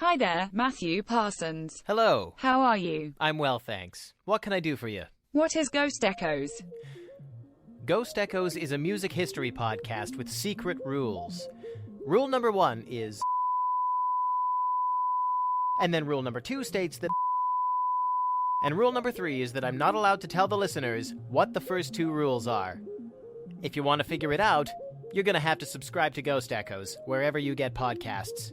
Hi there, Matthew Parsons. Hello. How are you? I'm well, thanks. What can I do for you? What is Ghost Echoes? Ghost Echoes is a music history podcast with secret rules. Rule number 1 is... And then rule number 2 states that... And rule number 3 is that I'm not allowed to tell the listeners what the first 2 rules are. If you want to figure it out, you're going to have to subscribe to Ghost Echoes, wherever you get podcasts.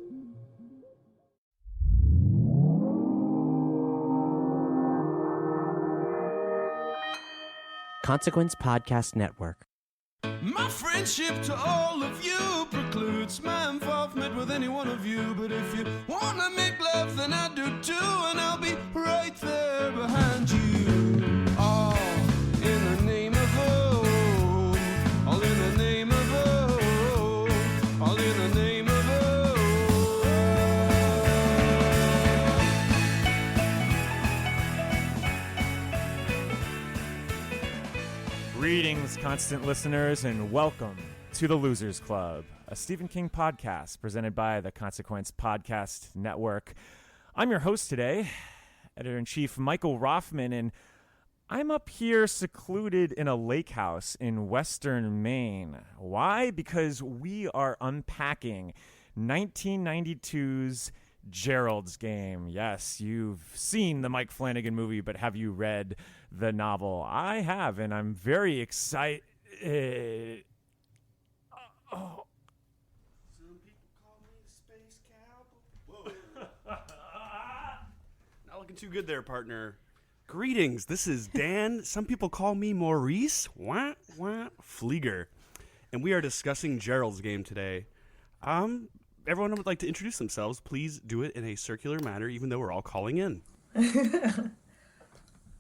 Consequence Podcast Network. My friendship to all of you precludes my involvement with any one of you. But if you wanna make love, then I do too, and I'll be right there behind you. All in the name of oh, all in the name of oh, all in the name of Greetings, constant listeners, and welcome to the Losers Club, a Stephen King podcast presented by the Consequence Podcast Network. I'm your host today, Editor-in-Chief Michael Roffman, and I'm up here secluded in a lake house in western Maine. Why? Because we are unpacking 1992's Gerald's Game. Yes, you've seen the Mike Flanagan movie, but have you read the novel? I have, and I'm very excited. Oh. Some people call me the space cowboy. Whoa. Not looking too good there, partner. Greetings, this is Dan. Some people call me Maurice. Pfleegor. And we are discussing Gerald's Game today. Everyone would like to introduce themselves. Please do it in a circular manner, even though we're all calling in.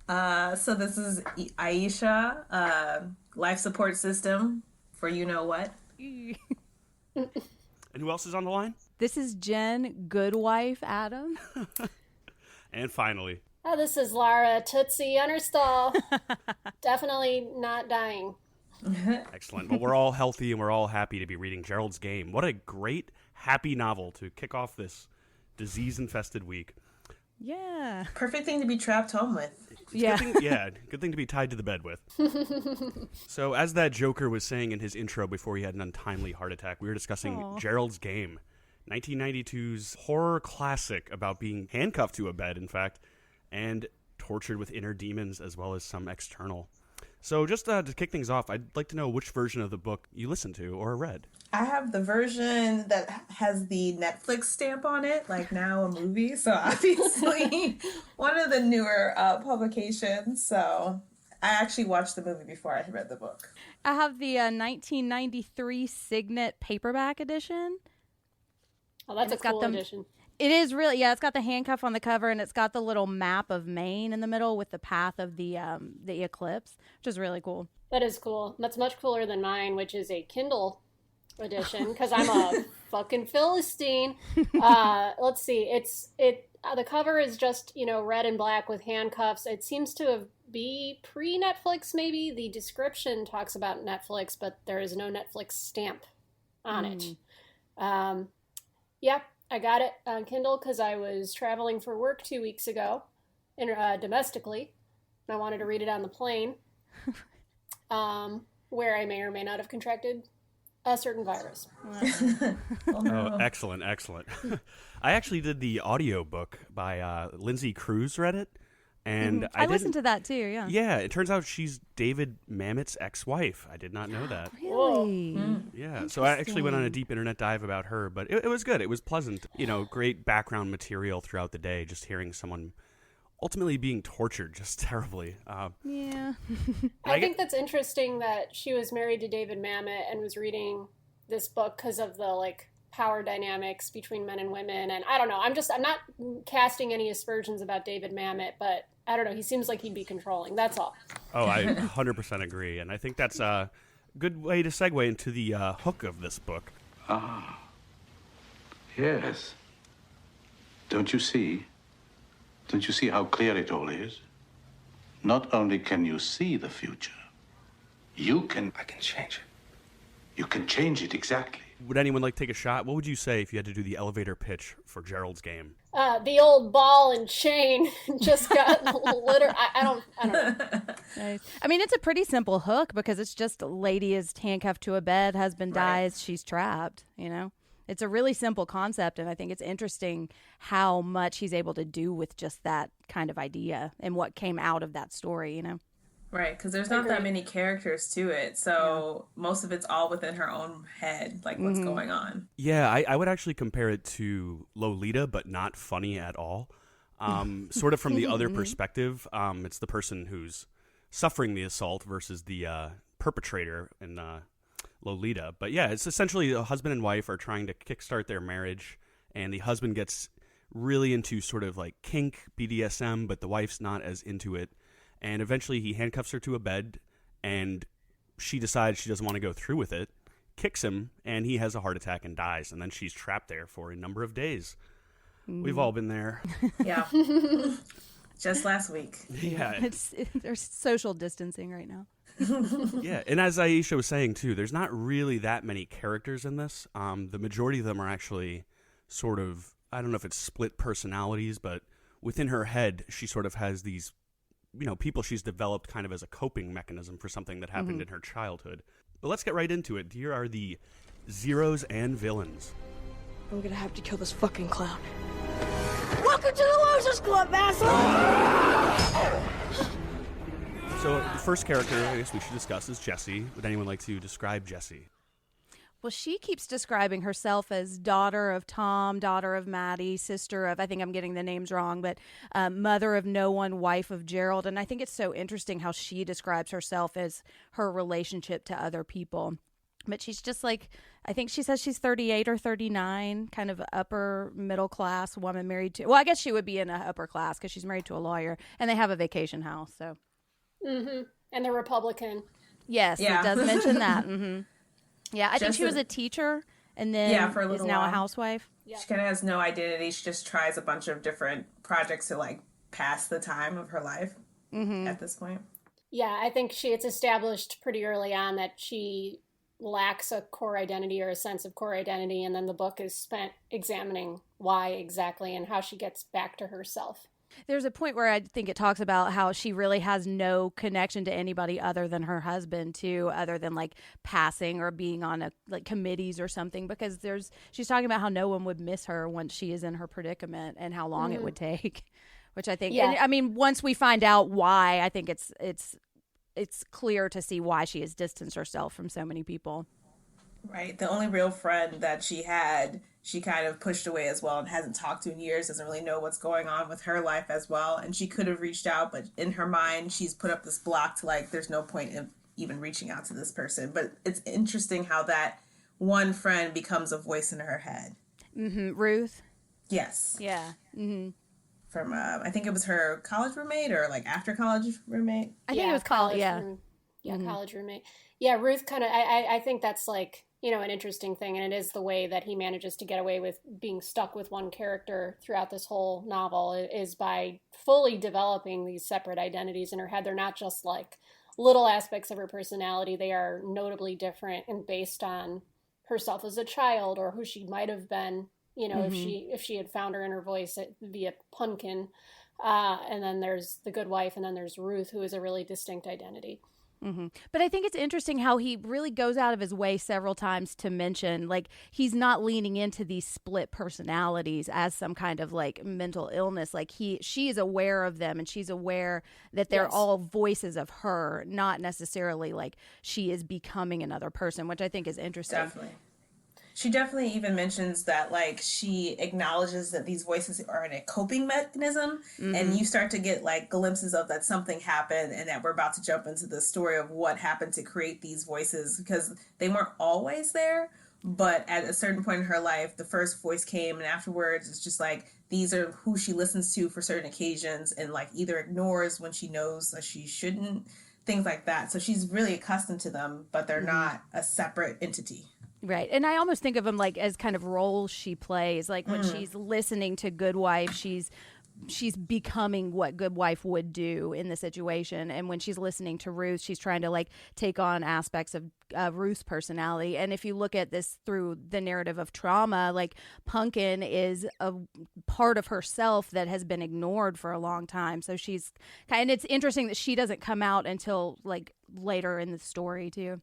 So this is Aisha, life support system for you know what. And who else is on the line? This is Jenn, good wife, Adam. And finally. Oh, this is Lara Unnerstall. Definitely not dying. Excellent. Well, we're all healthy and we're all happy to be reading Gerald's Game. What a great, happy novel to kick off this disease-infested week. Yeah. Perfect thing to be trapped home with. Yeah. Good thing to be tied to the bed with. So, as that Joker was saying in his intro before he had an untimely heart attack, we were discussing Gerald's Game, 1992's horror classic about being handcuffed to a bed, in fact, and tortured with inner demons as well as some external. So just to kick things off, I'd like to know which version of the book you listened to or read. I have the version that has the Netflix stamp on it, like now a movie. So obviously one of the newer publications. So I actually watched the movie before I read the book. I have the 1993 Signet paperback edition. Oh, that's a cool edition. It is really, yeah, it's got the handcuff on the cover, and it's got the little map of Maine in the middle with the path of the eclipse, which is really cool. That is cool. That's much cooler than mine, which is a Kindle edition, because I'm a fucking Philistine. Let's see. The cover is just, red and black with handcuffs. It seems to be pre-Netflix, maybe. The description talks about Netflix, but there is no Netflix stamp on it. Yeah. I got it on Kindle because I was traveling for work 2 weeks ago, domestically, and I wanted to read it on the plane, where I may or may not have contracted a certain virus. Oh, excellent. I actually did the audiobook by Lindsay Cruz, read it. And I listened to that too, yeah. Yeah, it turns out she's David Mamet's ex-wife. I did not know that. Really? Yeah, so I actually went on a deep internet dive about her, but it was good. It was pleasant. Great background material throughout the day, just hearing someone ultimately being tortured just terribly. Yeah. I think that's interesting that she was married to David Mamet and was reading this book because of the, power dynamics between men and women. And I don't know, I'm not casting any aspersions about David Mamet, but I don't know, he seems like he'd be controlling. That's all. Oh, I 100% agree. And I think that's a good way to segue into the hook of this book. Ah, yes. Don't you see? Don't you see how clear it all is? Not only can you see the future, I can change it. You can change it, exactly. Would anyone like to take a shot? What would you say if you had to do the elevator pitch for Gerald's game? The old ball and chain just got litter. I don't know. Nice. I mean, it's a pretty simple hook because it's just a lady is handcuffed to a bed, husband dies, she's trapped, you know? It's a really simple concept, and I think it's interesting how much he's able to do with just that kind of idea and what came out of that story, you know? Right, because there's not that many characters to it, so most of it's all within her own head, like what's going on. Yeah, I would actually compare it to Lolita, but not funny at all. Sort of from the other perspective, it's the person who's suffering the assault versus the perpetrator in Lolita. But yeah, it's essentially a husband and wife are trying to kickstart their marriage, and the husband gets really into sort of like kink, BDSM, but the wife's not as into it. And eventually he handcuffs her to a bed, and she decides she doesn't want to go through with it, kicks him, and he has a heart attack and dies. And then she's trapped there for a number of days. We've all been there. Yeah. Just last week. Yeah. There's social distancing right now. Yeah, and as Aisha was saying, too, there's not really that many characters in this. The majority of them are actually sort of, I don't know if it's split personalities, but within her head, she sort of has these people she's developed kind of as a coping mechanism for something that happened in her childhood. But let's get right into it. Here are the zeros and villains. I'm gonna have to kill this fucking clown. Welcome to the Losers Club, asshole! So the first character I guess we should discuss is Jessie. Would anyone like to describe Jessie? Well, she keeps describing herself as daughter of Tom, daughter of Maddie, sister of, I think I'm getting the names wrong, but mother of no one, wife of Gerald. And I think it's so interesting how she describes herself as her relationship to other people. But she's just like, I think she says she's 38 or 39, kind of upper middle class woman married to, well, I guess she would be in a upper class because she's married to a lawyer and they have a vacation house. So. Mm-hmm. And they're Republican. Yes, it does mention that. Mm-hmm. Yeah, I think she was a teacher and then for a is now a housewife. Yeah. She kind of has no identity. She just tries a bunch of different projects to like pass the time of her life at this point. Yeah, I think it's established pretty early on that she lacks a core identity or a sense of core identity, and then the book is spent examining why exactly and how she gets back to herself. There's a point where I think it talks about how she really has no connection to anybody other than her husband, too, other than like passing or being on like committees or something, because she's talking about how no one would miss her once she is in her predicament and how long it would take, which I think, and, I mean, once we find out why, I think it's clear to see why she has distanced herself from so many people. Right. The only real friend that she had, she kind of pushed away as well and hasn't talked to in years, doesn't really know what's going on with her life as well. And she could have reached out, but in her mind, she's put up this block to like, there's no point in even reaching out to this person. But it's interesting how that one friend becomes a voice in her head. Mm-hmm. Ruth? Yes. Yeah. Mm-hmm. From, I think it was her college roommate or like after college roommate. I think it was college, college roommate. Yeah, Ruth kind of, I think that's like, an interesting thing, and it is the way that he manages to get away with being stuck with one character throughout this whole novel is by fully developing these separate identities in her head. They're not just like little aspects of her personality. They are notably different and based on herself as a child or who she might have been, if she had found her inner voice via Pumpkin. And then there's the good wife, and then there's Ruth, who is a really distinct identity. Mm-hmm. But I think it's interesting how he really goes out of his way several times to mention, like, he's not leaning into these split personalities as some kind of like mental illness. Like she is aware of them, and she's aware that they're all voices of her, not necessarily like she is becoming another person, which I think is interesting. Definitely. She definitely even mentions that, like, she acknowledges that these voices are in a coping mechanism, and you start to get, like, glimpses of that something happened and that we're about to jump into the story of what happened to create these voices, because they weren't always there, but at a certain point in her life, the first voice came, and afterwards it's just, like, these are who she listens to for certain occasions and, like, either ignores when she knows that she shouldn't, things like that. So she's really accustomed to them, but they're not a separate entity. Right. And I almost think of them like as kind of roles she plays. Like when she's listening to Good Wife, she's she's becoming what good wife would do in the situation. And when she's listening to Ruth, she's trying to like take on aspects of Ruth's personality. And if you look at this through the narrative of trauma, like Pumpkin is a part of herself that has been ignored for a long time. So she's kind of, it's interesting that she doesn't come out until like later in the story too.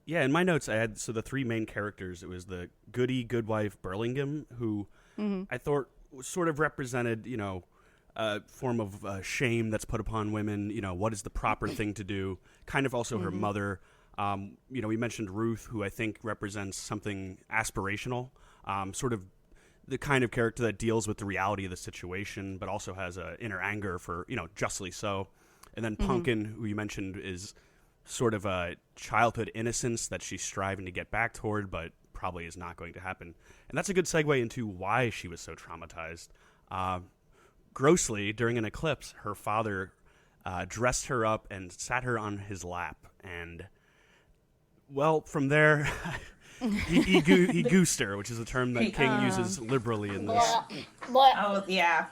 Yeah, in my notes I had, so the three main characters, it was the goody good wife Burlingame, who I thought sort of represented, you know, a form of shame that's put upon women, you know, what is the proper thing to do, kind of also her mother. You know, we mentioned Ruth, who I think represents something aspirational, sort of the kind of character that deals with the reality of the situation, but also has an inner anger for, you know, justly so. And then Pumpkin, who you mentioned, is sort of a childhood innocence that she's striving to get back toward, but probably is not going to happen. And that's a good segue into why she was so traumatized. Grossly, during an eclipse, her father dressed her up and sat her on his lap. And, well, from there, he goosed her, which is a term that King uses liberally in this. Oh, yeah.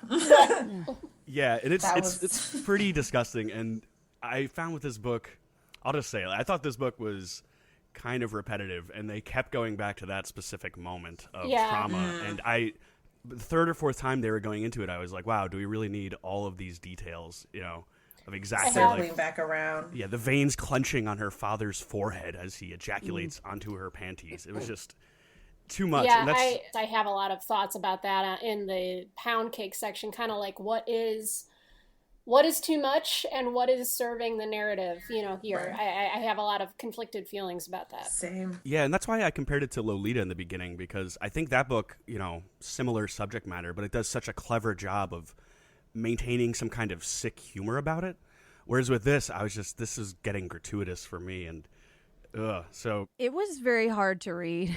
Yeah, and it's pretty disgusting. And I found with this book, I'll just say it, I thought this book was kind of repetitive, and they kept going back to that specific moment of trauma. And the third or fourth time they were going into it, I was like, wow, do we really need all of these details, you know, of exactly circling back around. Yeah, the veins clenching on her father's forehead as he ejaculates onto her panties. It was just too much. Yeah, and I have a lot of thoughts about that in the pound cake section, kind of like what is too much and what is serving the narrative, you know, here. Right. I have a lot of conflicted feelings about that. Same. Yeah, and that's why I compared it to Lolita in the beginning, because I think that book, you know, similar subject matter, but it does such a clever job of maintaining some kind of sick humor about it. Whereas with this, this is getting gratuitous for me, and so. It was very hard to read.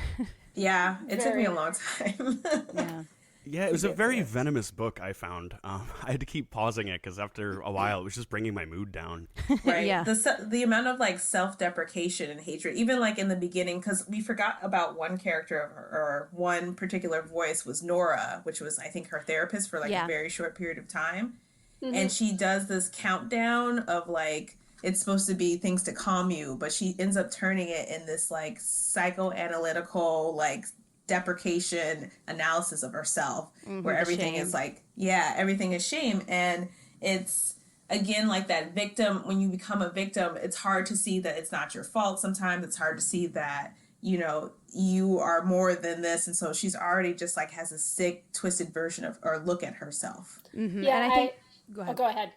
Yeah, it took me a long time. Yeah, it was a very venomous book, I found. I had to keep pausing it because after a while it was just bringing my mood down. Right. Yeah. The amount of like self-deprecation and hatred, even like in the beginning, because we forgot about one character of her, or one particular voice was Nora, which was, I think, her therapist for like a very short period of time. Mm-hmm. And she does this countdown of like, it's supposed to be things to calm you, but she ends up turning it in this like psychoanalytical, like, deprecation analysis of herself, where everything is like, everything is shame. And it's, again, like that victim, when you become a victim, it's hard to see that it's not your fault. Sometimes it's hard to see that, you know, you are more than this. And so she's already just like has a sick, twisted version of, or look at herself. Mm-hmm. Yeah, and I think, go ahead.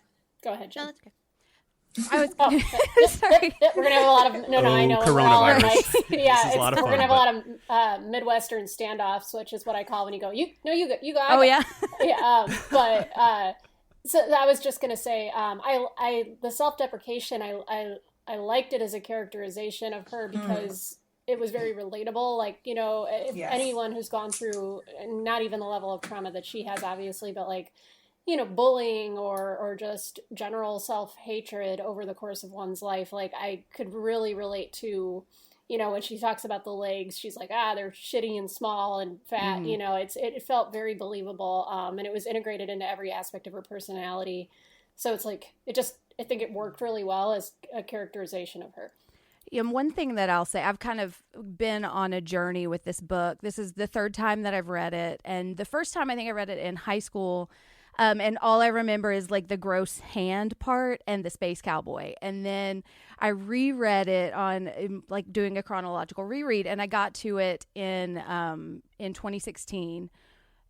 Go ahead, Jen. No, that's okay. I was sorry. We're gonna have a lot of I know coronavirus. We're gonna have a lot of Midwestern standoffs, which is what I call when you go, you got. Oh yeah. But so I was just gonna say, the self-deprecation, I liked it as a characterization of her because it was very relatable. Like, you know, if anyone who's gone through, not even the level of trauma that she has, obviously, but like, you know, bullying or just general self-hatred over the course of one's life. Like, I could really relate to, you know, when she talks about the legs, she's like, they're shitty and small and fat, you know, it felt very believable. And it was integrated into every aspect of her personality. So it's like, I think it worked really well as a characterization of her. And one thing that I'll say, I've kind of been on a journey with this book. This is the third time that I've read it. And the first time I think I read it in high school. And all I remember is like the gross hand part and the space cowboy. And then I reread it on like doing a chronological reread, and I got to it in 2016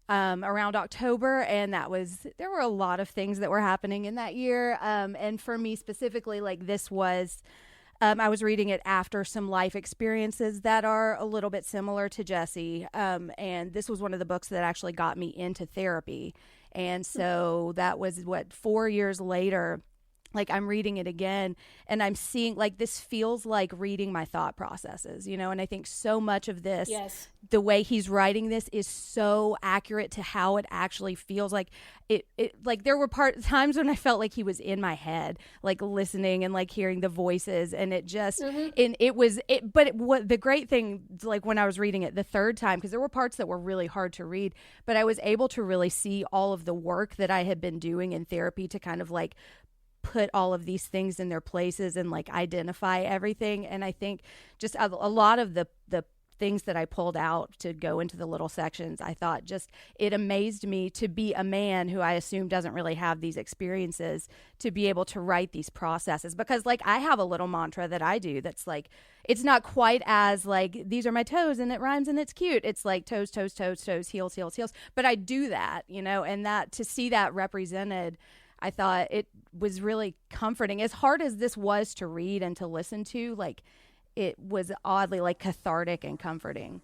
around October, and there were a lot of things that were happening in that year. And for me specifically, like this was. I was reading it after some life experiences that are a little bit similar to Jesse. And this was one of the books that actually got me into therapy. And so that was 4 years later like I'm reading it again and I'm seeing like this feels like reading my thought processes, you know, and I think so much of this, Yes. the way he's writing this is so accurate to how it actually feels. Like it like there were times when I felt like he was in my head, like listening and like hearing the voices, and it just and what the great thing, like when I was reading it the third time, because there were parts that were really hard to read, but I was able to really see all of the work that I had been doing in therapy to kind of like put all of these things in their places and like identify everything. And I think just a lot of the things that I pulled out to go into the little sections, I thought just it amazed me to be a man who I assume doesn't really have these experiences to be able to write these processes, because like I have a little mantra that I do that's like, it's not quite as like these are my toes and it rhymes and it's cute. It's like toes, toes, toes, toes, heels, heels, heels. But I do that, you know, and that to see that represented, I thought it was really comforting. As hard as this was to read and to listen to, like it was oddly like cathartic and comforting.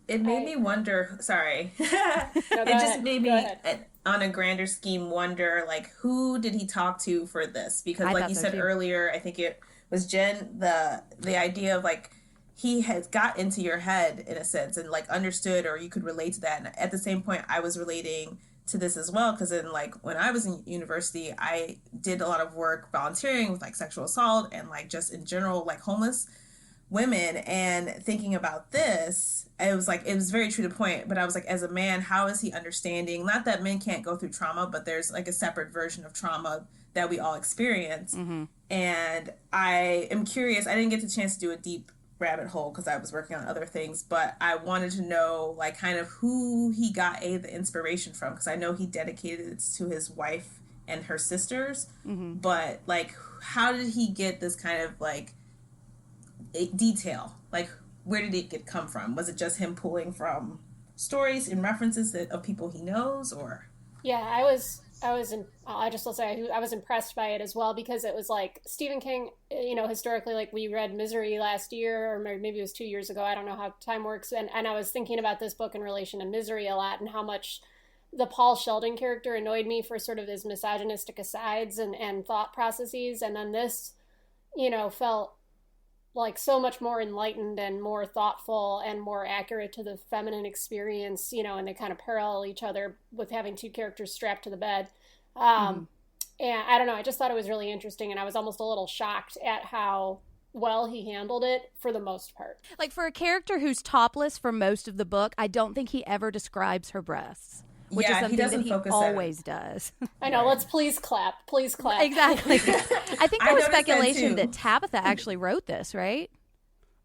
It made me wonder, sorry. No, It just ahead. made Go me, ahead. on a grander scheme, wonder like who did he talk to for this? Because I like thought you so, said too. earlier, I think it was Jenn, the idea of like he has got into your head in a sense and like understood, or you could relate to that. And at the same point, I was relating to this as well, because in like when I was in university, I did a lot of work volunteering with like sexual assault and like just in general like homeless women, and thinking about this, it was like it was very true to point, but I was like, as a man, how is he understanding, not that men can't go through trauma, but there's like a separate version of trauma that we all experience. And I am curious, I didn't get the chance to do a deep rabbit hole because I was working on other things, but I wanted to know like kind of who he got the inspiration from, because I know he dedicated it to his wife and her sisters, but like how did he get this kind of like detail? Like where did it come from? Was it just him pulling from stories and references of people he knows, or? Yeah, I just will say I was impressed by it as well, because it was like Stephen King, you know, historically, like we read Misery last year, or maybe it was 2 years ago. I don't know how time works. And I was thinking about this book in relation to Misery a lot, and how much the Paul Sheldon character annoyed me for sort of his misogynistic asides and thought processes. And then this, you know, felt like so much more enlightened and more thoughtful and more accurate to the feminine experience, you know, and they kind of parallel each other with having two characters strapped to the bed. And I don't know, I just thought it was really interesting, and I was almost a little shocked at how well he handled it for the most part. Like for a character who's topless for most of the book, I don't think he ever describes her breasts, which is Yeah, he something doesn't that he focus on it. always does. I know, let's please clap. Exactly. I think I there was noticed that speculation too. that Tabitha actually wrote this, right?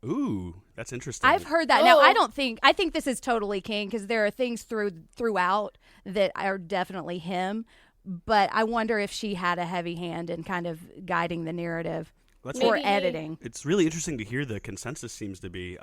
Ooh, that's interesting. I've heard that. Now, I think this is totally King, because there are things throughout that are definitely him, but I wonder if she had a heavy hand in kind of guiding the narrative or editing. It's really interesting to hear the consensus seems to be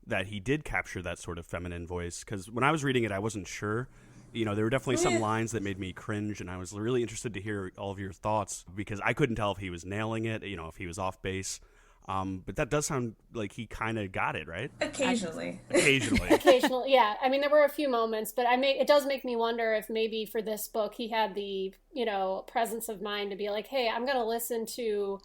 that he did capture that sort of feminine voice, because when I was reading it, I wasn't sure. You know, there were definitely some lines that made me cringe, and I was really interested to hear all of your thoughts, because I couldn't tell if he was nailing it, you know, if he was off base. But that does sound like he kind of got it, right? Occasionally. Occasionally, yeah. I mean, there were a few moments, but it does make me wonder if maybe for this book he had the, you know, presence of mind to be like, hey, I'm going to listen to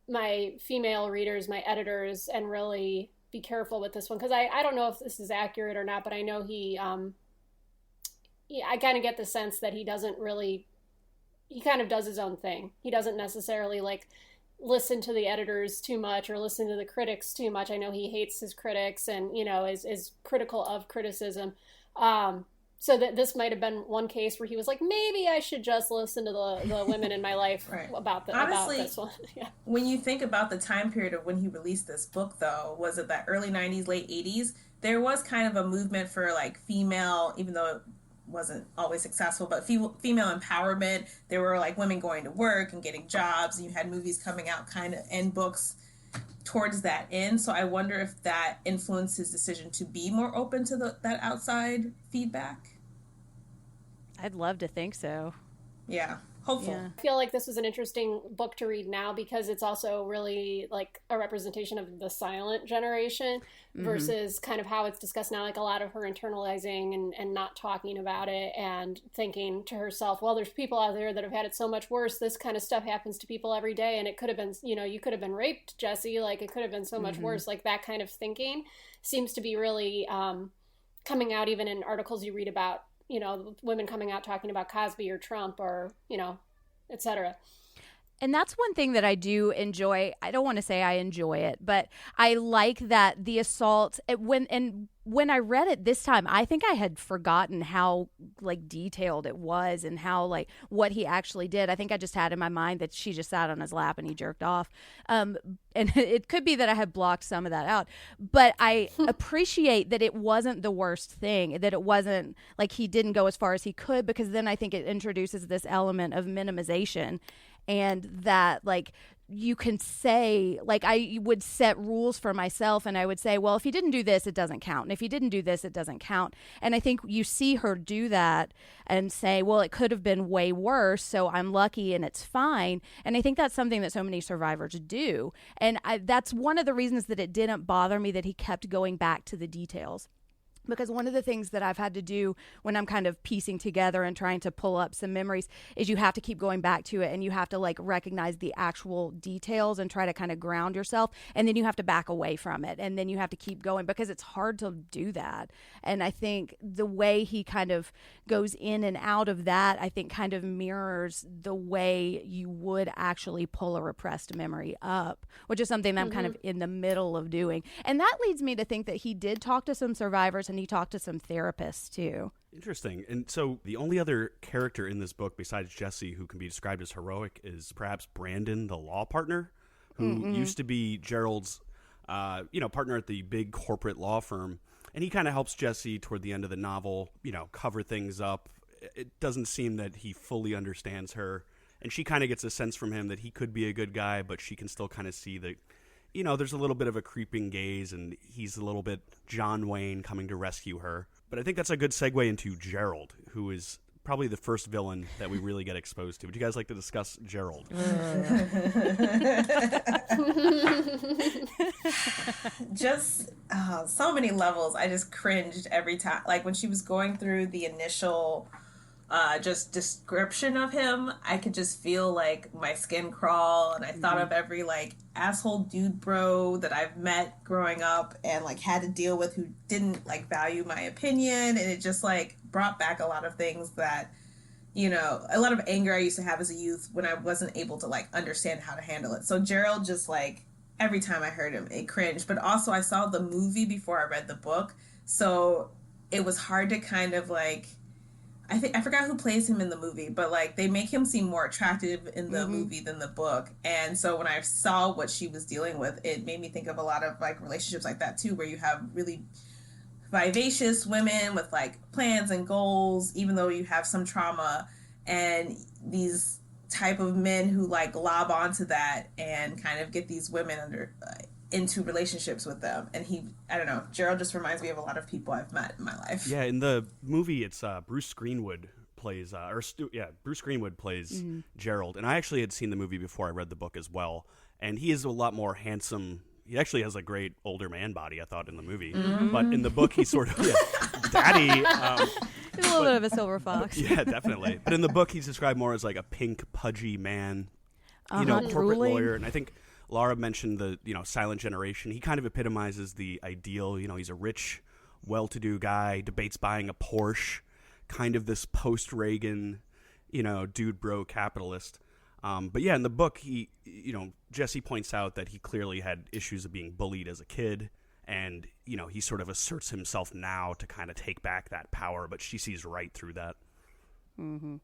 my female readers, my editors, and really be careful with this one, because I don't know if this is accurate or not, but I know he I kind of get the sense that he kind of does his own thing. He doesn't necessarily like listen to the editors too much or listen to the critics too much. I know he hates his critics and, you know, is critical of criticism. So that this might have been one case where he was like, maybe I should just listen to the women in my life Right. about Honestly, this one. Yeah. When you think about the time period of when he released this book, though, was it that early 90s, late 80s? There was kind of a movement for like female, even though it wasn't always successful, but female empowerment. There were like women going to work and getting jobs, and you had movies coming out kind of and books towards that end. So I wonder if that influenced his decision to be more open to that outside feedback. I'd love to think so. Yeah. Hopeful. Yeah. I feel like this was an interesting book to read now because it's also really like a representation of the silent generation versus kind of how it's discussed now, like a lot of her internalizing and not talking about it and thinking to herself, well, there's people out there that have had it so much worse. This kind of stuff happens to people every day. And it could have been, you know, you could have been raped, Jesse. Like it could have been so much worse. Like that kind of thinking seems to be really coming out even in articles you read about, you know, women coming out talking about Cosby or Trump or, you know, etc. And that's one thing that I do enjoy. I don't want to say I enjoy it, but I like that the assault when I read it this time, I think I had forgotten how like detailed it was and how like what he actually did. I think I just had in my mind that she just sat on his lap and he jerked off. And it could be that I had blocked some of that out, but I appreciate that it wasn't the worst thing, that it wasn't like he didn't go as far as he could, because then I think it introduces this element of minimization. And that, like, you can say, like, I would set rules for myself and I would say, well, if you didn't do this, it doesn't count. And if you didn't do this, it doesn't count. And I think you see her do that and say, well, it could have been way worse, so I'm lucky and it's fine. And I think that's something that so many survivors do. And that's one of the reasons that it didn't bother me that he kept going back to the details. Because one of the things that I've had to do when I'm kind of piecing together and trying to pull up some memories is you have to keep going back to it and you have to like recognize the actual details and try to kind of ground yourself. And then you have to back away from it. And then you have to keep going because it's hard to do that. And I think the way he kind of goes in and out of that, I think kind of mirrors the way you would actually pull a repressed memory up, which is something that I'm kind of in the middle of doing. And that leads me to think that he did talk to some survivors and he talked to some therapists too. Interesting. And so the only other character in this book besides Jesse who can be described as heroic is perhaps Brandon, the law partner, who used to be Gerald's partner at the big corporate law firm. And he kind of helps Jesse toward the end of the novel, cover things up. It doesn't seem that he fully understands her. And she kind of gets a sense from him that he could be a good guy, but she can still kind of see that, there's a little bit of a creeping gaze and he's a little bit John Wayne coming to rescue her. But I think that's a good segue into Gerald, who is probably the first villain that we really get exposed to. Would you guys like to discuss Gerald? Just so many levels. I just cringed every time. Like when she was going through the initial just description of him, I could just feel like my skin crawl, and I thought of every like asshole dude bro that I've met growing up and like had to deal with who didn't like value my opinion, and it just like brought back a lot of things that, a lot of anger I used to have as a youth when I wasn't able to like understand how to handle it. So Gerald just like every time I heard him, it cringed. But also I saw the movie before I read the book, so it was hard to kind of like, I forgot who plays him in the movie, but like they make him seem more attractive in the movie than the book. And so when I saw what she was dealing with, it made me think of a lot of like relationships like that too, where you have really vivacious women with like plans and goals, even though you have some trauma, and these type of men who like lob onto that and kind of get these women into relationships with them. And I don't know, Gerald just reminds me of a lot of people I've met in my life. Yeah, in the movie, it's Bruce Greenwood plays, Bruce Greenwood plays Gerald. And I actually had seen the movie before I read the book as well. And he is a lot more handsome. He actually has a great older man body, I thought, in the movie. But in the book, he's sort of, daddy. He's a little bit of a silver fox. Yeah, definitely. But in the book, he's described more as like a pink, pudgy man, corporate lawyer. And I think Lara mentioned the, silent generation. He kind of epitomizes the ideal. He's a rich, well-to-do guy, debates buying a Porsche, kind of this post-Reagan, dude bro capitalist. But yeah, in the book, he, Jesse points out that he clearly had issues of being bullied as a kid. And, he sort of asserts himself now to kind of take back that power, but she sees right through that. Mm-hmm.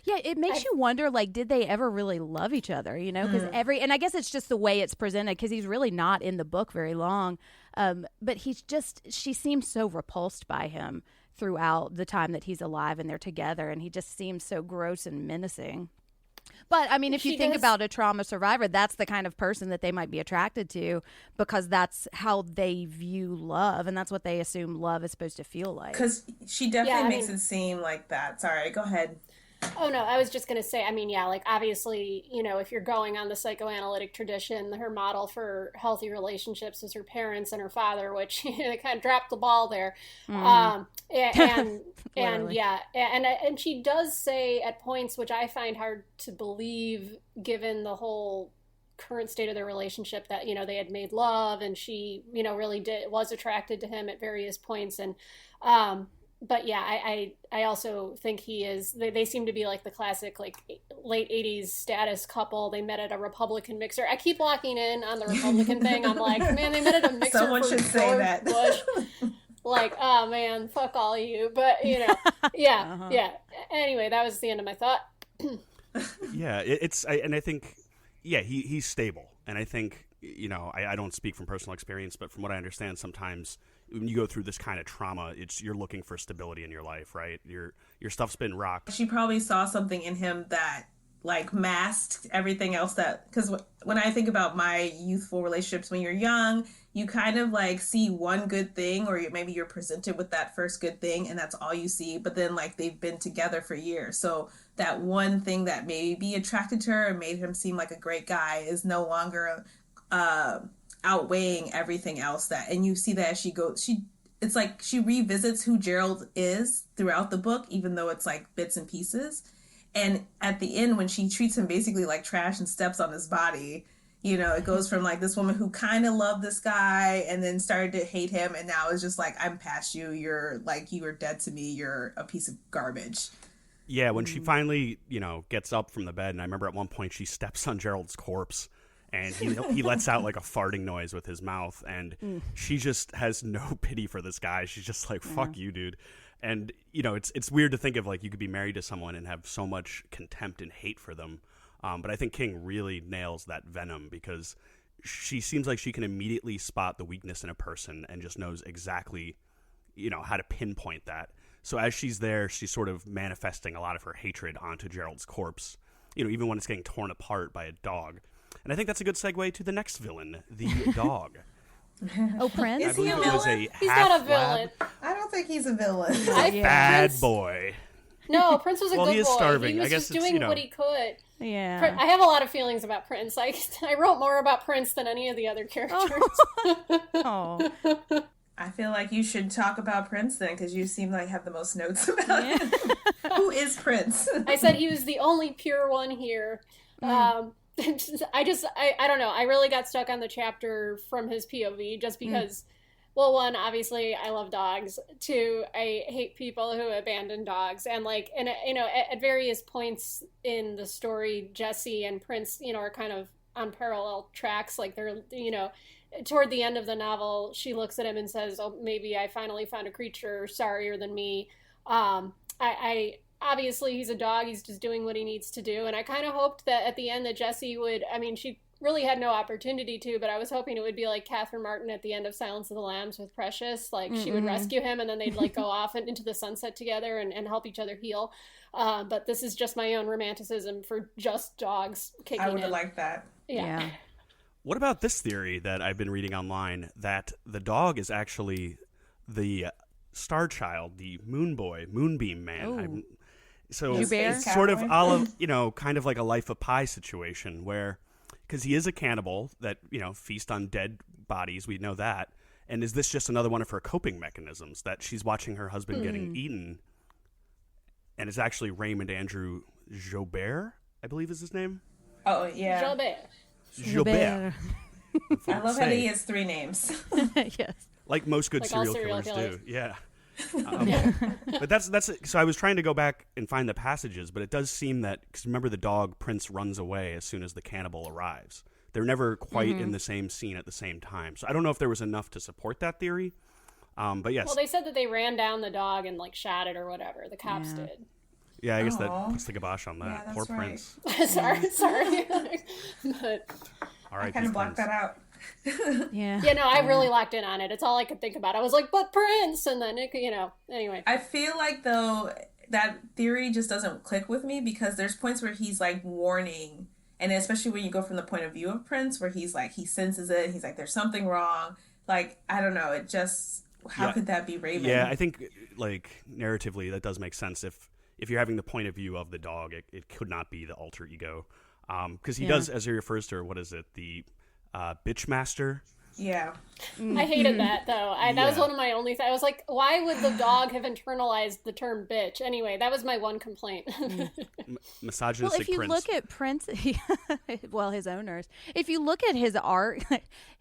Yeah, it makes you wonder, like, did they ever really love each other, Because and I guess it's just the way it's presented, because he's really not in the book very long. But she seems so repulsed by him throughout the time that he's alive and they're together, and he just seems so gross and menacing. But, I mean, if you think about a trauma survivor, that's the kind of person that they might be attracted to, because that's how they view love, and that's what they assume love is supposed to feel like. Because she definitely makes it seem like that. Sorry, go ahead. Oh, no, I was just going to say, I mean, yeah, like, obviously, you know, if you're going on the psychoanalytic tradition, her model for healthy relationships is her parents and her father, which they kind of dropped the ball there. And yeah, and she does say at points, which I find hard to believe, given the whole current state of their relationship, that, you know, they had made love and she, you know, really was attracted to him at various points. And, but yeah, I also think they seem to be like the classic, like, late 80s status couple. They met at a Republican mixer. I keep walking in on the Republican thing. I'm like, man, they met at a mixer. Someone should say that. Bush. Like, oh man, fuck all of you. But, you know, yeah, yeah. Anyway, that was the end of my thought. Yeah, I think, yeah, he's stable. And I think, you know, I don't speak from personal experience, but from what I understand, sometimes when you go through this kind of trauma, you're looking for stability in your life, right? Your stuff's been rocked. She probably saw something in him that, like, masked everything else because when I think about my youthful relationships, when you're young, you kind of, like, see one good thing, or maybe you're presented with that first good thing and that's all you see. But then, like, they've been together for years. So that one thing that maybe attracted to her and made him seem like a great guy is no longer outweighing everything else and you see that as it's like she revisits who Gerald is throughout the book, even though it's like bits and pieces. And at the end, when she treats him basically like trash and steps on his body, you know, it goes from like this woman who kind of loved this guy and then started to hate him, and now is just like, I'm past you. You're like, you are dead to me. You're a piece of garbage. Yeah, when she finally, you know, gets up from the bed, and I remember at one point she steps on Gerald's corpse, and he lets out like a farting noise with his mouth, and she just has no pity for this guy. She's just like, fuck you, dude. And, you know, it's weird to think of, like, you could be married to someone and have so much contempt and hate for them. But I think King really nails that venom, because she seems like she can immediately spot the weakness in a person and just knows exactly, you know, how to pinpoint that. So as she's there, she's sort of manifesting a lot of her hatred onto Gerald's corpse, you know, even when it's getting torn apart by a dog. And I think that's a good segue to the next villain, the dog. Oh, Prince? Is he a villain? He's not a villain. I don't think he's a villain. Bad boy. No, Prince was a good boy. He is starving. He was I guess just doing what he could. Yeah. I have a lot of feelings about Prince. I wrote more about Prince than any of the other characters. Oh. I feel like you should talk about Prince then, because you seem like have the most notes about him. Who is Prince? I said he was the only pure one here. I don't know. I really got stuck on the chapter from his POV just because, well, one, obviously I love dogs. Two, I hate people who abandon dogs. And like, and you know, at various points in the story, Jesse and Prince, you know, are kind of on parallel tracks. Like they're, you know, toward the end of the novel, she looks at him and says, "Oh, maybe I finally found a creature sorrier than me." I obviously he's a dog. He's just doing what he needs to do. And I kind of hoped that at the end that Jesse would, I mean, she really had no opportunity to, but I was hoping it would be like Catherine Martin at the end of Silence of the Lambs with Precious. Like she would rescue him and then they'd like go off and into the sunset together and help each other heal. But this is just my own romanticism for just dogs kicking in. I would have liked that. Yeah. What about this theory that I've been reading online, that the dog is actually the star child, the moon boy, moonbeam man? So it's sort of, you know, kind of like a Life of Pi situation where, because he is a cannibal that, you know, feast on dead bodies. We know that. And is this just another one of her coping mechanisms, that she's watching her husband getting eaten? And it's actually Raymond Andrew Jobert, I believe is his name. Oh, yeah. Jobert. I love how he has 3 names. Yes. Like most good Like serial killers do. Yeah. But that's so I was trying to go back and find the passages, but it does seem that, because remember the dog Prince runs away as soon as the cannibal arrives. They're never quite in the same scene at the same time. So I don't know if there was enough to support that theory. But yes. Well, they said that they ran down the dog and like shot it or whatever. The cops did. Yeah, I guess that puts the kibosh on that. Yeah, Poor right. Prince. sorry. But I kind of blocked that out. Yeah. Yeah, no, I really locked in on it. It's all I could think about. I was like, but Prince, and then it, you know, anyway. I feel like though that theory just doesn't click with me, because there's points where he's like warning, and especially when you go from the point of view of Prince, where he's like, he senses it, he's like, there's something wrong. Like, I don't know, it just, how could that be Raven? Yeah, I think like narratively that does make sense. if you're having the point of view of the dog, it could not be the alter ego. Because he does, as he refers to, what is it, the bitch master? Yeah. I hated that, though. That was one of my only I was like, why would the dog have internalized the term bitch? Anyway, that was my one complaint. Misogynistic well, if you Prince. look at Prince, well, his owners, if you look at his arc,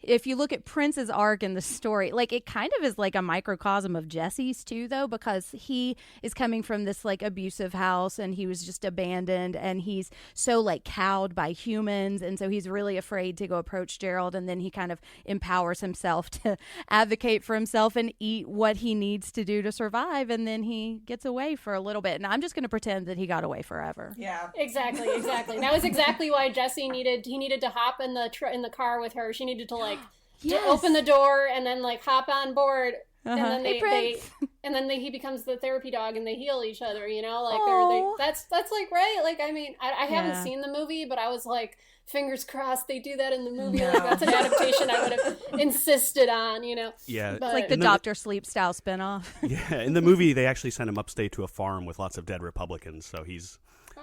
if you look at Prince's arc in the story, like, it kind of is like a microcosm of Jesse's too, though, because he is coming from this like abusive house and he was just abandoned and he's so like cowed by humans. And so he's really afraid to go approach Gerald. And then he kind of empowers himself to advocate for himself and eat what he needs to do to survive, and then he gets away for a little bit, and I'm just going to pretend that he got away forever. Yeah, exactly. That was exactly why Jesse needed to hop in the car with her. She needed to like to open the door and then like hop on board. And then he becomes the therapy dog and they heal each other, you know, like that's like, right, like, I mean, I haven't seen the movie, but I was like, fingers crossed they do that in the movie. Like, that's an adaptation I would have insisted on, you know. Yeah, it's like the Dr. Sleep style spinoff. Yeah, in the movie they actually sent him upstate to a farm with lots of dead Republicans, so he's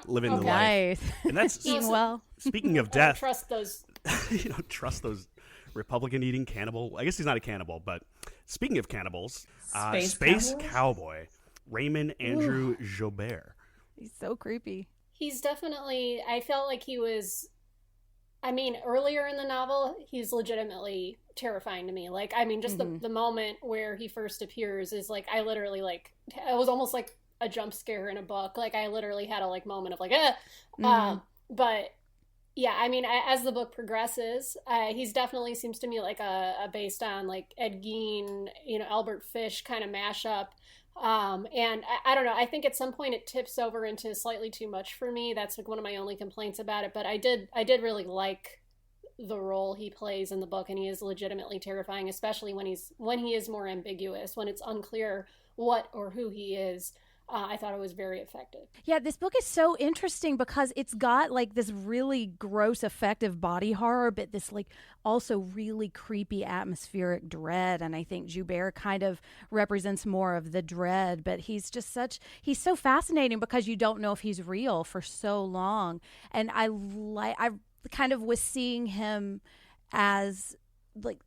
living the life. Nice. And that's eating well. Speaking of death, trust those. You don't trust those Republican eating cannibal. I guess he's not a cannibal, but speaking of cannibals, Space Cowboy Raymond Andrew Jobert. He's so creepy. He's definitely. I felt like he was. I mean, earlier in the novel, he's legitimately terrifying to me. Like, I mean, just the moment where he first appears is like, I literally like, it was almost like a jump scare in a book. Like, I literally had a like moment of like, but yeah, I mean, as the book progresses, he's definitely seems to me like a based on like Ed Gein, you know, Albert Fish kind of mashup. And I don't know, I think at some point it tips over into slightly too much for me. That's like one of my only complaints about it, but I did really like the role he plays in the book, and he is legitimately terrifying, especially when he is more ambiguous, when it's unclear what or who he is. I thought it was very effective. Yeah, this book is so interesting because it's got like this really gross, effective body horror, but this like also really creepy atmospheric dread. And I think Joubert kind of represents more of the dread, but he's so fascinating because you don't know if he's real for so long. And I kind of was seeing him as like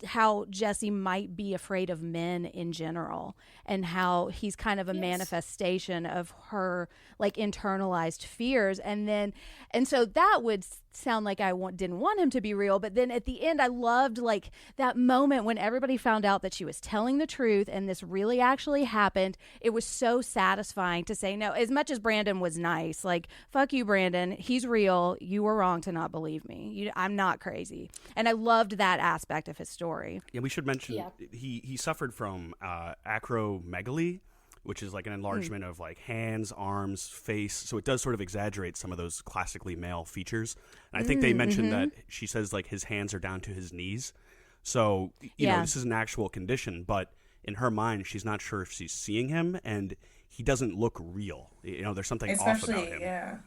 how Jesse might be afraid of men in general, and how he's kind of a manifestation of her like internalized fears. And so that would sound like I didn't want him to be real, but then at the end I loved like that moment when everybody found out that she was telling the truth and this really actually happened. It was so satisfying to say, no, as much as Brandon was nice, like, fuck you, Brandon, he's real, you were wrong to not believe me, I'm not crazy. And I loved that aspect of his story. Yeah, we should mention he suffered from acromegaly, which is like an enlargement of like hands, arms, face. So it does sort of exaggerate some of those classically male features. And I think they mentioned that she says like his hands are down to his knees. So, you know, this is an actual condition, but in her mind, she's not sure if she's seeing him, and he doesn't look real. You know, there's something off about him. Yeah.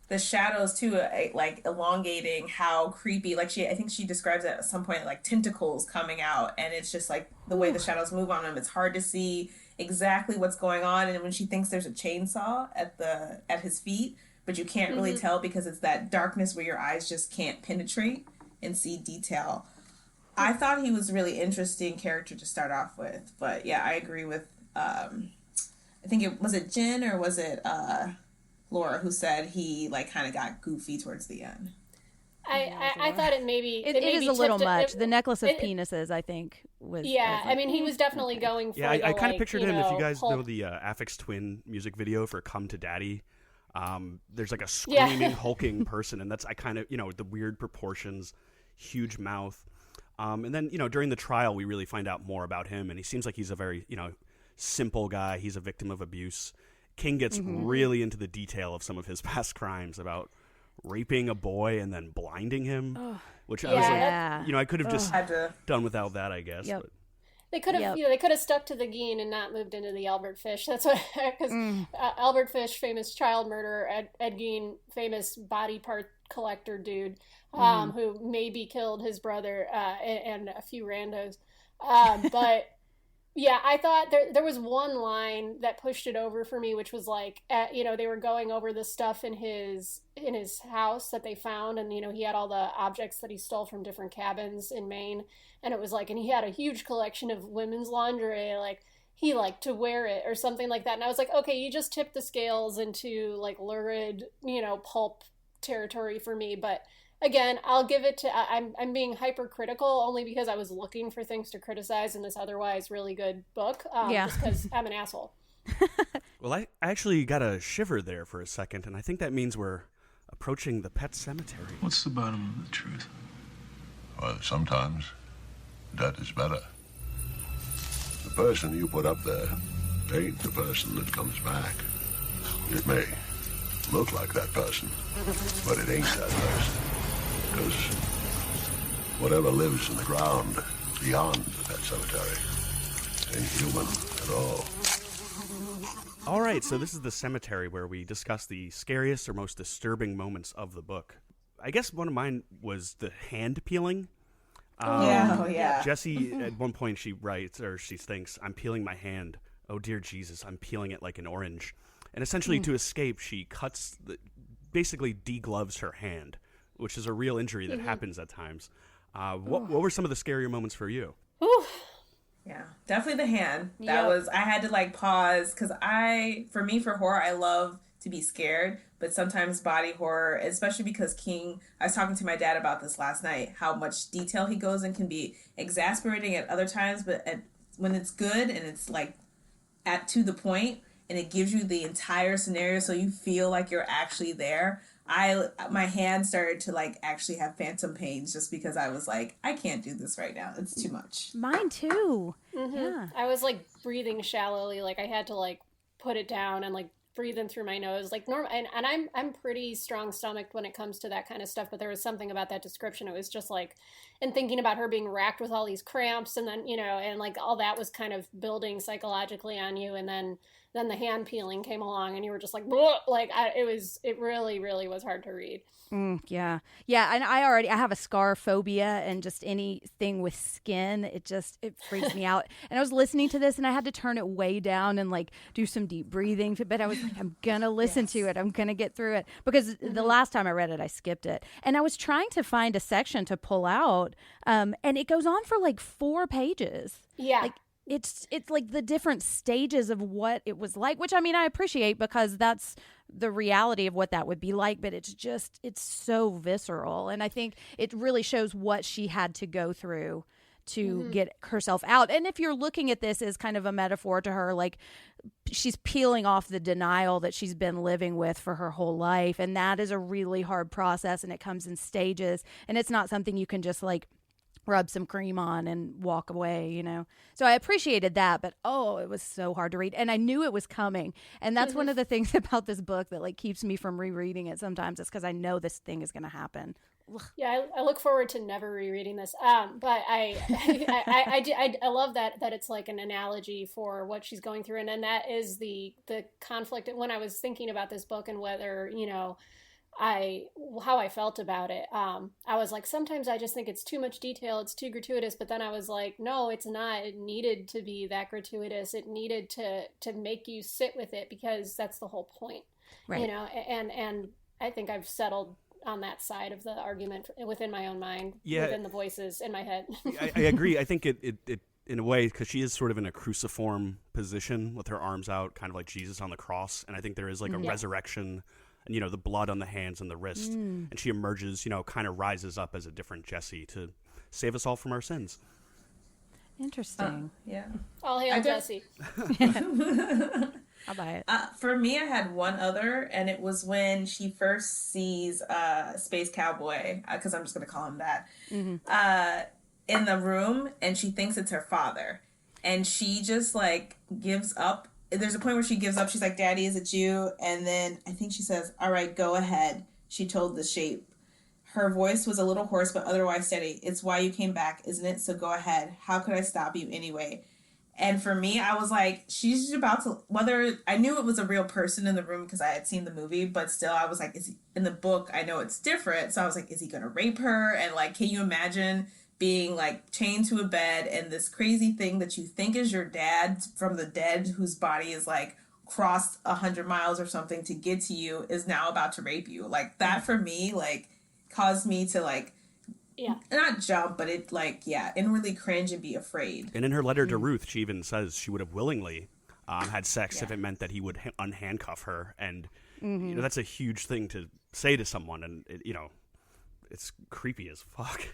The shadows too, like elongating how creepy. Like I think she describes it at some point like tentacles coming out, and it's just like the way the shadows move on him. It's hard to see exactly what's going on. And when she thinks there's a chainsaw at his feet, but you can't really tell because it's that darkness where your eyes just can't penetrate and see detail. I thought he was a really interesting character to start off with, but yeah, I agree with. I think it was Jenn or was it Laura who said he like kind of got goofy towards the end. I thought it is a little much. The necklace of penises, I think, was. Yeah, I mean, he was definitely going for. Yeah, I kind of pictured him. If you guys know the Aphex Twin music video for "Come to Daddy," there's like a screaming, hulking person, and that's the weird proportions, huge mouth, and then during the trial we really find out more about him, and he seems like he's a very simple guy. He's a victim of abuse. King gets really into the detail of some of his past crimes about raping a boy and then blinding him, which I was like, I could have just done without that, I guess. Yep. But. They could have, they could have stuck to the Gein and not moved into the Albert Fish. That's what, because Albert Fish, famous child murderer, Ed Gein, famous body part collector dude, who maybe killed his brother and a few randos, but. Yeah, I thought there was one line that pushed it over for me, which was like, they were going over the stuff in his house that they found, and he had all the objects that he stole from different cabins in Maine, and it was like, and he had a huge collection of women's lingerie, like he liked to wear it or something like that, and I was like, okay, you just tipped the scales into like lurid, pulp territory for me, but. Again, I'll give it to I'm being hypercritical only because I was looking for things to criticize in this otherwise really good book. Just because I'm an asshole. Well, I actually got a shiver there for a second, and I think that means we're approaching the pet cemetery. What's the bottom of the truth? Well, sometimes that is better. The person you put up there ain't the person that comes back. It may look like that person, but it ain't that person. Because whatever lives in the ground beyond the pet cemetery ain't human at all. All right, so this is the cemetery where we discuss the scariest or most disturbing moments of the book. I guess one of mine was the hand peeling. Yeah. Jessie, at one point, she writes, or she thinks, I'm peeling my hand. Oh, dear Jesus, I'm peeling it like an orange. And essentially, to escape, she basically degloves her hand, which is a real injury that happens at times. What were some of the scarier moments for you? Yeah, definitely the hand. I had to like pause because for horror, I love to be scared, but sometimes body horror, especially because King, I was talking to my dad about this last night, how much detail he goes in can be exasperating at other times, but when it's good and it's like to the point and it gives you the entire scenario so you feel like you're actually there. My hand started to like actually have phantom pains just because I was like, I can't do this right now. It's too much. Mine too. Mm-hmm. Yeah. I was like breathing shallowly. Like I had to like put it down and like breathe in through my nose like normal. And I'm pretty strong stomached when it comes to that kind of stuff. But there was something about that description. It was just like, and thinking about her being racked with all these cramps and then, and like all that was kind of building psychologically on you. And then the hand peeling came along and you were just like, it really, really was hard to read. Yeah. And I have a scar phobia, and just anything with skin, it freaks me out. And I was listening to this and I had to turn it way down and like do some deep breathing, but I was like, I'm going to listen to it. I'm going to get through it, because the last time I read it, I skipped it. And I was trying to find a section to pull out. And it goes on for like 4 pages. Yeah. Like, it's like the different stages of what it was like, which I mean, I appreciate because that's the reality of what that would be like, but it's so visceral. And I think it really shows what she had to go through to get herself out. And if you're looking at this as kind of a metaphor to her, like she's peeling off the denial that she's been living with for her whole life. And that is a really hard process, and it comes in stages, and it's not something you can just like rub some cream on and walk away, So I appreciated that, but it was so hard to read. And I knew it was coming. And that's one of the things about this book that like keeps me from rereading it sometimes. It's because I know this thing is going to happen. Yeah, I look forward to never rereading this. But I love that it's like an analogy for what she's going through. And then that is the conflict. When I was thinking about this book and whether, how I felt about it, I was like, sometimes I just think it's too much detail, it's too gratuitous, but then I was like, no, it's not. It needed to be that gratuitous. It needed to make you sit with it, because that's the whole point, right. And I think I've settled on that side of the argument within my own mind, within the voices in my head. I agree. I think it in a way, because she is sort of in a cruciform position with her arms out, kind of like Jesus on the cross, and I think there is like a resurrection. And, the blood on the hands and the wrist. And she emerges, kind of rises up as a different Jessie to save us all from our sins. Interesting. Yeah. All hail Jessie. I'll buy it. For me, I had one other, and it was when she first sees Space Cowboy, because I'm just going to call him that, in the room, and she thinks it's her father. And she just, like, gives up. There's a point where she gives up. She's like, Daddy, is it you? And then I think she says, all right, go ahead. She told the shape. Her voice was a little hoarse, but otherwise steady. It's why you came back, isn't it? So go ahead. How could I stop you anyway? And for me, I was like, she's about to, whether I knew it was a real person in the room because I had seen the movie, but still I was like, in the book, I know it's different. So I was like, is he going to rape her? And like, can you imagine being like chained to a bed, and this crazy thing that you think is your dad from the dead, whose body is like crossed 100 miles or something to get to you, is now about to rape you. Like that for me, like caused me to like, not jump, but it like, inwardly cringe and be afraid. And in her letter to Ruth, she even says she would have willingly had sex if it meant that he would unhandcuff her. And you know, that's a huge thing to say to someone. And, you know, it's creepy as fuck.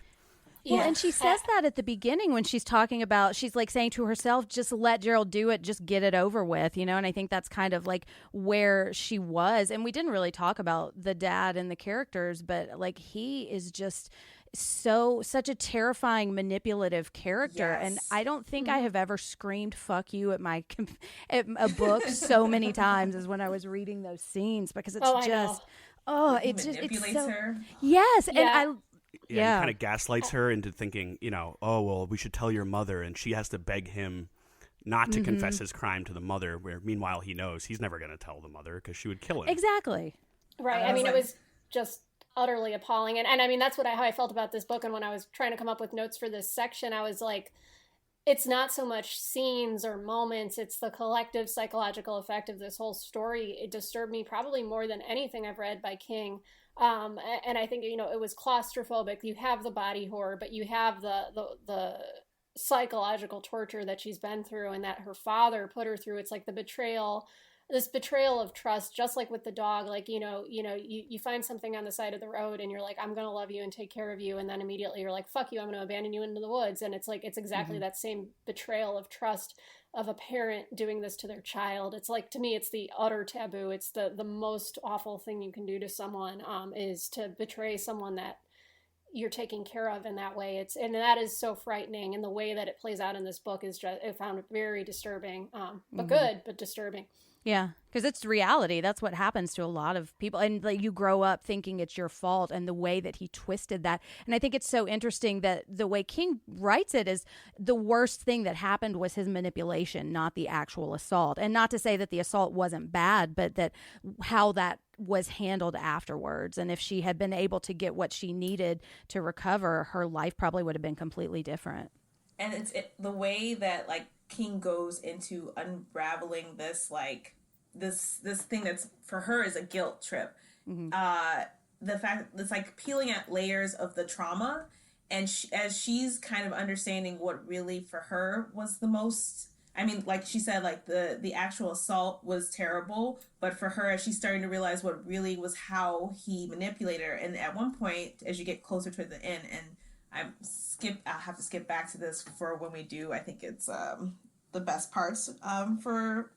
Well, and she says that at the beginning when she's talking about, she's like saying to herself, just let Gerald do it, just get it over with, you know? And I think that's kind of like where she was. And we didn't really talk about the dad and the characters, but like he is just such a terrifying, manipulative character. And I don't think I have ever screamed "fuck you" at at a book so many times as when I was reading those scenes, because it's manipulates her. Yes, and he kind of gaslights her into thinking, you know, oh, well, we should tell your mother, and she has to beg him not to confess his crime to the mother, where meanwhile he knows he's never going to tell the mother because she would kill him. Exactly. Right. I mean, it was just utterly appalling. And I mean, that's how I felt about this book. And when I was trying to come up with notes for this section, I was like, it's not so much scenes or moments, it's the collective psychological effect of this whole story. It disturbed me probably more than anything I've read by King. And I think, you know, it was claustrophobic. You have the body horror, but you have the psychological torture that she's been through and that her father put her through. It's like this betrayal of trust, just like with the dog. Like, you find something on the side of the road and you're like, I'm going to love you and take care of you. And then immediately you're like, fuck you, I'm going to abandon you into the woods. And it's like, it's exactly that same betrayal of trust of a parent doing this to their child. It's like, to me, it's the utter taboo. It's the most awful thing you can do to someone, is to betray someone that you're taking care of in that way. And that is so frightening. And the way that it plays out in this book is just, I found it very disturbing, but good, but disturbing. Yeah, because it's reality. That's what happens to a lot of people. And like, you grow up thinking it's your fault, and the way that he twisted that. And I think it's so interesting that the way King writes it is the worst thing that happened was his manipulation, not the actual assault. And not to say that the assault wasn't bad, but that how that was handled afterwards. And if she had been able to get what she needed to recover, her life probably would have been completely different. And it's the way that like King goes into unraveling this, like this thing that's for her is a guilt trip. The fact it's like peeling at layers of the trauma, and as she's kind of understanding what really for her was the most. I mean, like she said, like the actual assault was terrible, but for her, as she's starting to realize what really was how he manipulated her, and at one point, as you get closer to the end, and I'll have to skip back to this for when we do. I think it's the best parts for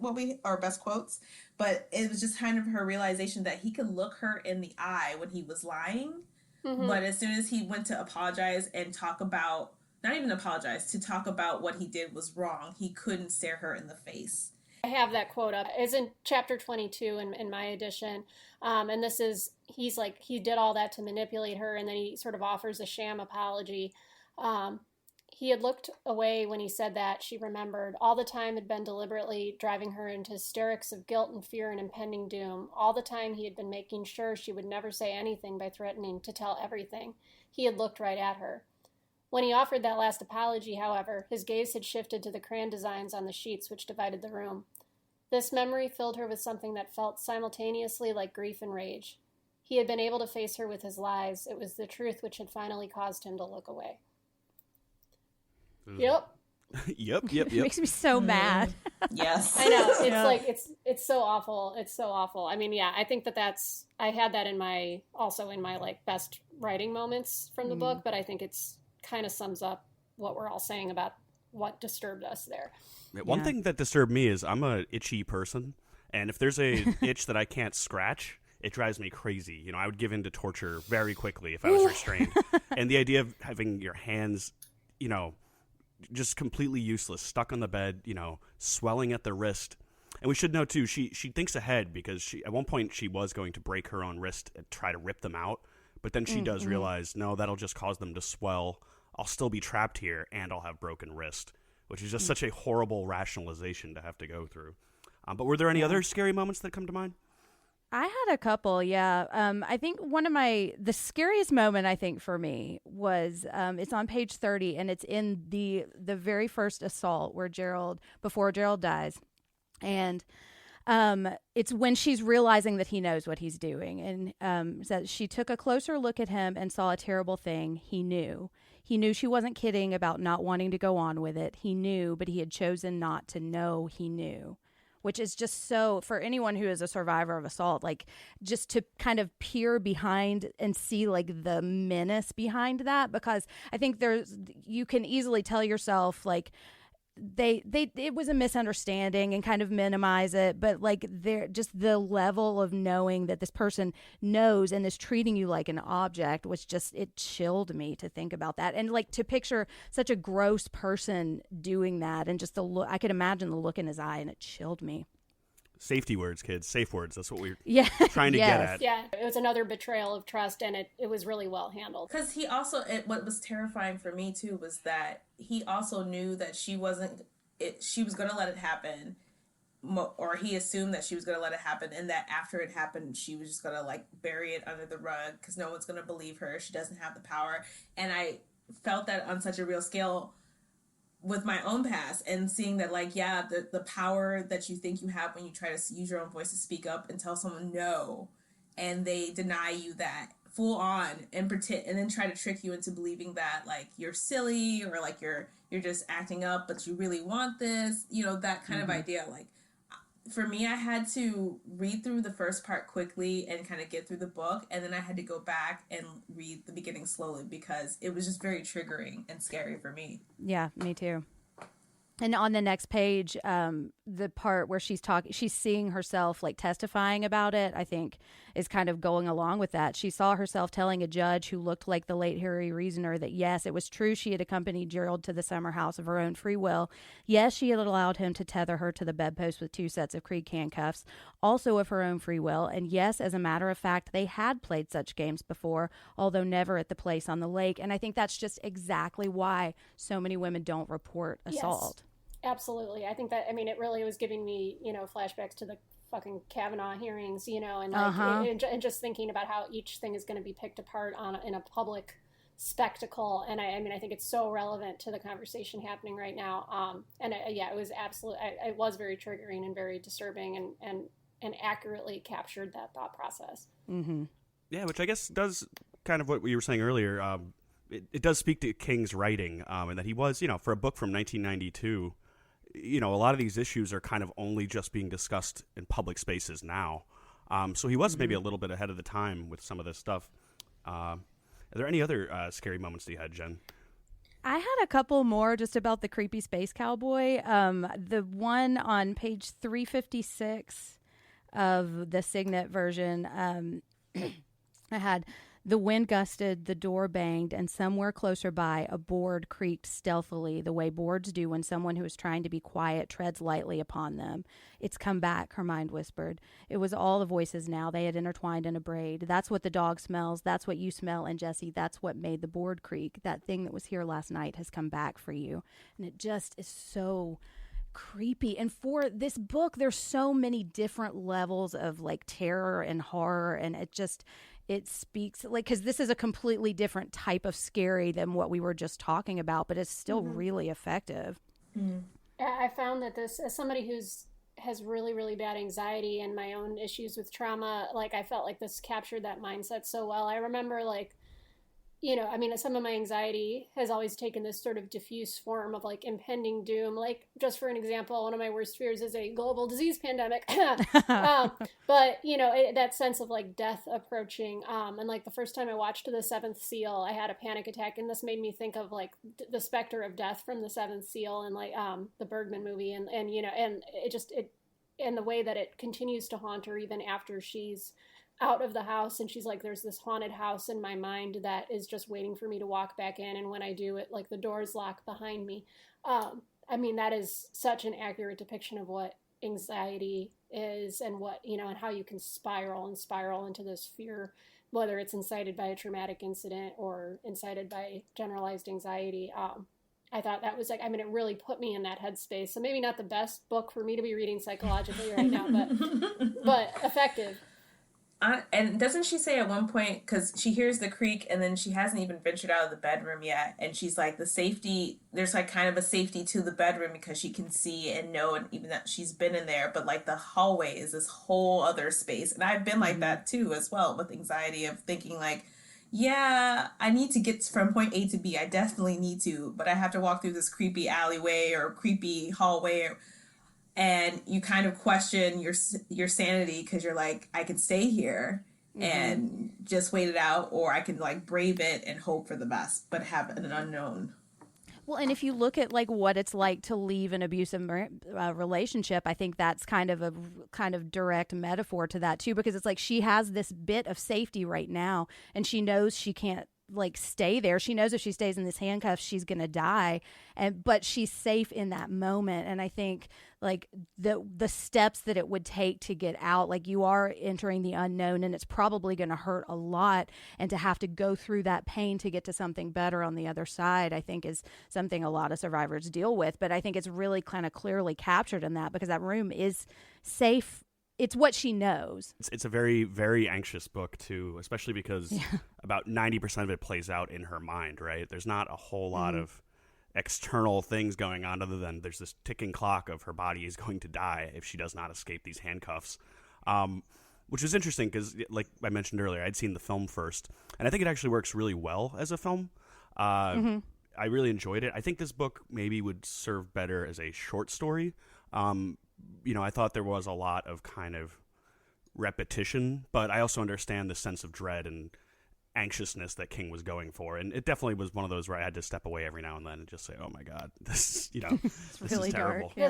our best quotes. But it was just kind of her realization that he could look her in the eye when he was lying. But as soon as he went to apologize and talk about, not even apologize, to talk about what he did was wrong, he couldn't stare her in the face. I have that quote up. It's in chapter 22 in my edition. And this is, he's like, he did all that to manipulate her, and then he sort of offers a sham apology. He had looked away when he said that, she remembered. All the time had been deliberately driving her into hysterics of guilt and fear and impending doom. All the time he had been making sure she would never say anything by threatening to tell everything. He had looked right at her. When he offered that last apology, however, his gaze had shifted to the crayon designs on the sheets which divided the room. This memory filled her with something that felt simultaneously like grief and rage. He had been able to face her with his lies. It was the truth which had finally caused him to look away. Yep. Yep. It makes me so mad. Yes. I know. It's like, it's so awful. It's so awful. I mean, yeah, I think that's, I had that in my like best writing moments from the book, but I think it's kind of sums up what we're all saying about what disturbed us there. One thing that disturbed me is I'm a itchy person, and if there's a itch that I can't scratch, it drives me crazy. You know, I would give in to torture very quickly if I was restrained. And the idea of having your hands, you know, just completely useless, stuck on the bed, you know, swelling at the wrist. And we should know too, she thinks ahead, because at one point she was going to break her own wrist and try to rip them out, but then she does realize, no, that'll just cause them to swell. I'll still be trapped here, and I'll have broken wrist, which is just such a horrible rationalization to have to go through. But were there any other scary moments that come to mind? I had a couple, yeah. I think the scariest moment, I think, for me was, it's on page 30, and it's in the very first assault before Gerald dies. And it's when she's realizing that he knows what he's doing. And says she took a closer look at him and saw a terrible thing. He knew. He knew she wasn't kidding about not wanting to go on with it. He knew, but he had chosen not to know he knew. Which is just so, for anyone who is a survivor of assault, like just to kind of peer behind and see like the menace behind that, because I think you can easily tell yourself like it was a misunderstanding and kind of minimize it, but like just the level of knowing that this person knows and is treating you like an object was just, it chilled me to think about that, and like to picture such a gross person doing that, and just the look, I could imagine the look in his eye, and it chilled me. Safety words, kids. Safe words. That's what we're trying to Yes. get at. Yeah, it was another betrayal of trust, and it was really well handled. Because he also, what was terrifying for me too was that he also knew that she was going to let it happen, or he assumed that she was going to let it happen, and that after it happened, she was just going to like bury it under the rug because no one's going to believe her. She doesn't have the power. And I felt that on such a real scale with my own past, and seeing that like, yeah, the power that you think you have when you try to use your own voice to speak up and tell someone no, and they deny you that full on and pretend, and then try to trick you into believing that like you're silly, or like you're just acting up, but you really want this, that kind of idea. Like for me, I had to read through the first part quickly and kind of get through the book, and then I had to go back and read the beginning slowly because it was just very triggering and scary for me. Yeah, me too. And on the next page, the part where she's seeing herself like testifying about it, I think is kind of going along with that. She saw herself telling a judge who looked like the late Harry Reasoner that yes, it was true she had accompanied Gerald to the summer house of her own free will. Yes, she had allowed him to tether her to the bedpost with 2 sets of Krieg handcuffs, also of her own free will. And yes, as a matter of fact, they had played such games before, although never at the place on the lake. And I think that's just exactly why so many women don't report assault. Yes. Absolutely. I think that, it really was giving me, flashbacks to the fucking Kavanaugh hearings, and like, and just thinking about how each thing is going to be picked apart in a public spectacle. And I think it's so relevant to the conversation happening right now. It was it was very triggering and very disturbing, and accurately captured that thought process. Mm-hmm. Yeah, which I guess does kind of what you were saying earlier. It does speak to King's writing, and that he was, for a book from 1992, a lot of these issues are kind of only just being discussed in public spaces now. So he was maybe a little bit ahead of the time with some of this stuff. Are there any other scary moments that you had, Jen? I had a couple more just about the creepy space cowboy. The one on page 356 of the Signet version, I had... The wind gusted, the door banged, and somewhere closer by, a board creaked stealthily, the way boards do when someone who is trying to be quiet treads lightly upon them. It's come back, her mind whispered. It was all the voices now. They had intertwined in a braid. That's what the dog smells. That's what you smell. And, Jesse, that's what made the board creak. That thing that was here last night has come back for you. And it just is so creepy. And for this book, there's so many different levels of, like, terror and horror, and it speaks, like, because this is a completely different type of scary than what we were just talking about, but it's still really effective. I found that this, as somebody has really, really bad anxiety and my own issues with trauma, like, I felt like this captured that mindset so well. I remember, like, some of my anxiety has always taken this sort of diffuse form of like impending doom. Like, just for an example, one of my worst fears is a global disease pandemic. But, that sense of like death approaching. And like the first time I watched The Seventh Seal, I had a panic attack, and this made me think of like the specter of death from The Seventh Seal and like the Bergman movie. And the way that it continues to haunt her even after she's out of the house, and she's like, there's this haunted house in my mind that is just waiting for me to walk back in, and when I do it, like the doors lock behind me. That is such an accurate depiction of what anxiety is, and what, and how you can spiral into this fear, whether it's incited by a traumatic incident or incited by generalized anxiety. I thought that was like, it really put me in that headspace. So maybe not the best book for me to be reading psychologically right now, but effective. And doesn't she say at one point, because she hears the creak and then she hasn't even ventured out of the bedroom yet, and she's like, the safety, there's like kind of a safety to the bedroom because she can see and know, and even that she's been in there, but like the hallway is this whole other space. And I've been like that too as well, with anxiety of thinking like, yeah, I need to get from point A to B. I definitely need to, but I have to walk through this creepy alleyway or creepy hallway, and you kind of question your sanity because you're like, I can stay here and just wait it out, or I can like brave it and hope for the best, but have an unknown. Well, and if you look at like what it's like to leave an abusive relationship, I think that's kind of a direct metaphor to that too, because it's like she has this bit of safety right now, and she knows she can't like stay there. She knows if she stays in this handcuffs, she's gonna die, but she's safe in that moment. And I think like the steps that it would take to get out, like you are entering the unknown, and it's probably gonna hurt a lot, and to have to go through that pain to get to something better on the other side, I think is something a lot of survivors deal with. But I think it's really kind of clearly captured in that, because that room is safe. It's what she knows. It's a very, very anxious book, too, especially because about 90% of it plays out in her mind, right? There's not a whole lot of external things going on other than there's this ticking clock of her body is going to die if she does not escape these handcuffs, which is interesting because, like I mentioned earlier, I'd seen the film first, and I think it actually works really well as a film. I really enjoyed it. I think this book maybe would serve better as a short story. I thought there was a lot of kind of repetition, but I also understand the sense of dread and anxiousness that King was going for. And it definitely was one of those where I had to step away every now and then and just say, oh my God, this, this really is terrible. Dark,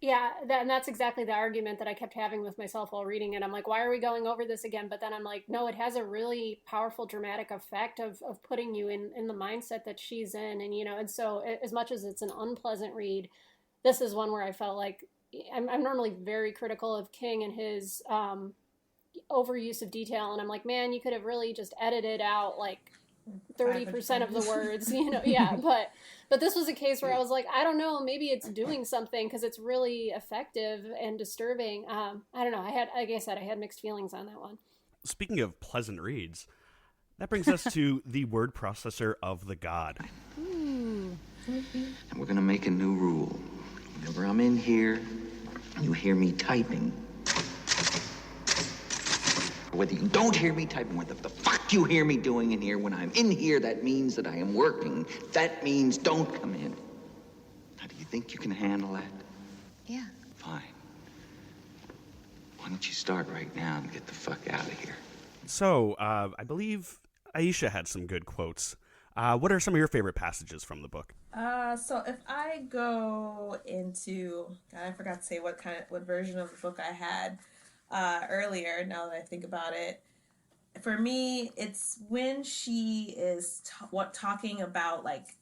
And that's exactly the argument that I kept having with myself while reading it. I'm like, why are we going over this again? But then I'm like, no, it has a really powerful dramatic effect of putting you in the mindset that she's in. And so as much as it's an unpleasant read, this is one where I felt like I'm normally very critical of King and his overuse of detail, and I'm like, man, you could have really just edited out like 30% of the words, but this was a case where I was like, I don't know, maybe it's doing something because it's really effective and disturbing. I don't know. Like I said, I had mixed feelings on that one. Speaking of pleasant reads, that brings us to the word processor of the god. And we're gonna make a new rule. Whenever I'm in here, you hear me typing. Whether you don't hear me typing, what the fuck you hear me doing in here, when I'm in here, that means that I am working. That means don't come in. Now, do you think you can handle that? Yeah. Fine. Why don't you start right now and get the fuck out of here? So, I believe Aisha had some good quotes. What are some of your favorite passages from the book? So if I go into, God, I forgot to say what version of the book I had earlier, now that I think about it. For me, it's when she is talking about like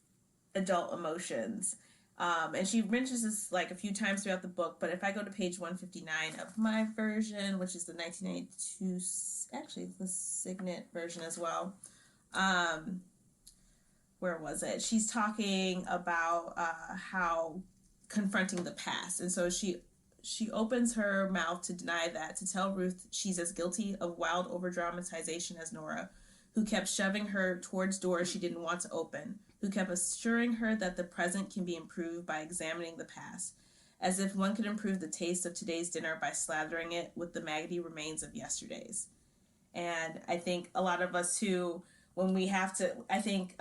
adult emotions. And she mentions this like a few times throughout the book, but if I go to page 159 of my version, which is the 1982, actually it's the Signet version as well. Where was it? She's talking about how confronting the past. And so she opens her mouth to deny that, to tell Ruth she's as guilty of wild over-dramatization as Nora, who kept shoving her towards doors she didn't want to open, who kept assuring her that the present can be improved by examining the past, as if one could improve the taste of today's dinner by slathering it with the maggoty remains of yesterday's. And I think a lot of us who, when we have to, I think,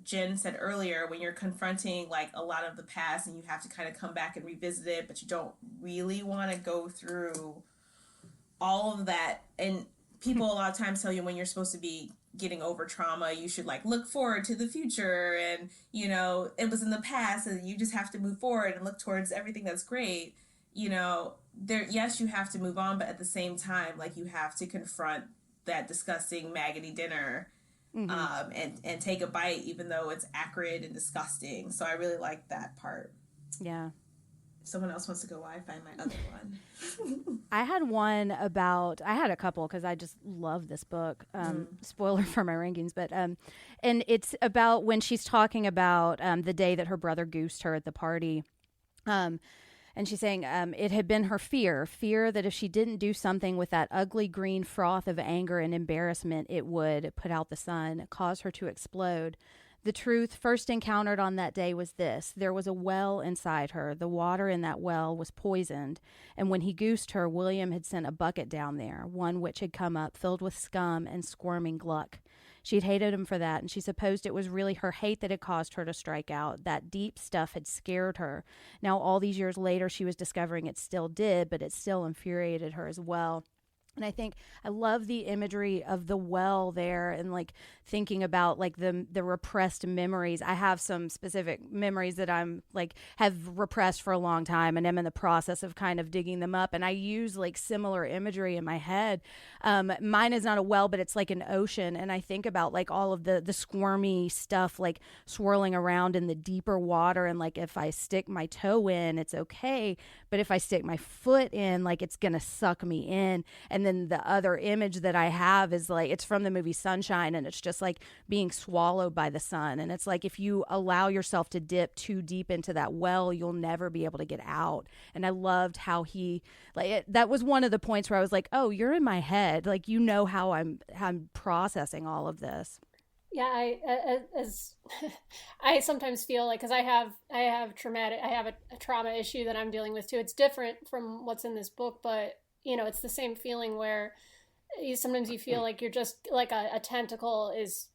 Jenn said earlier, when you're confronting like a lot of the past and you have to kind of come back and revisit it, but you don't really want to go through all of that. And people a lot of times tell you when you're supposed to be getting over trauma, you should like look forward to the future, and it was in the past and you just have to move forward and look towards everything that's great. Yes, you have to move on, but at the same time, like you have to confront that disgusting maggoty dinner, and take a bite, even though it's acrid and disgusting. So I really like that part. Yeah. If someone else wants to go, I find my other one. I had a couple because I just love this book. Spoiler for my rankings, but and it's about when she's talking about the day that her brother goosed her at the party. And she's saying it had been her fear that if she didn't do something with that ugly green froth of anger and embarrassment, it would put out the sun, cause her to explode. The truth first encountered on that day was this. There was a well inside her. The water in that well was poisoned. And when he goosed her, William had sent a bucket down there, one which had come up filled with scum and squirming gluck. She'd hated him for that, and she supposed it was really her hate that had caused her to strike out. That deep stuff had scared her. Now, all these years later, she was discovering it still did, but it still infuriated her as well. And I think I love the imagery of the well there, and like thinking about like the repressed memories. I have some specific memories that I'm like have repressed for a long time, and I'm in the process of kind of digging them up. And I use like similar imagery in my head. Mine is not a well, but it's like an ocean. And I think about like all of the squirmy stuff like swirling around in the deeper water. And like if I stick my toe in, it's okay. But if I stick my foot in, like it's going to suck me in. And then the other image that I have is like, it's from the movie Sunshine, and it's just like being swallowed by the sun. And it's like, if you allow yourself to dip too deep into that well, you'll never be able to get out. And I loved how he, like, that was one of the points where I was like, oh, you're in my head. Like, you know how I'm processing all of this. Yeah, I sometimes feel like, because I have a trauma issue that I'm dealing with too. It's different from what's in this book, but you know, it's the same feeling where sometimes you feel like you're just like a tentacle is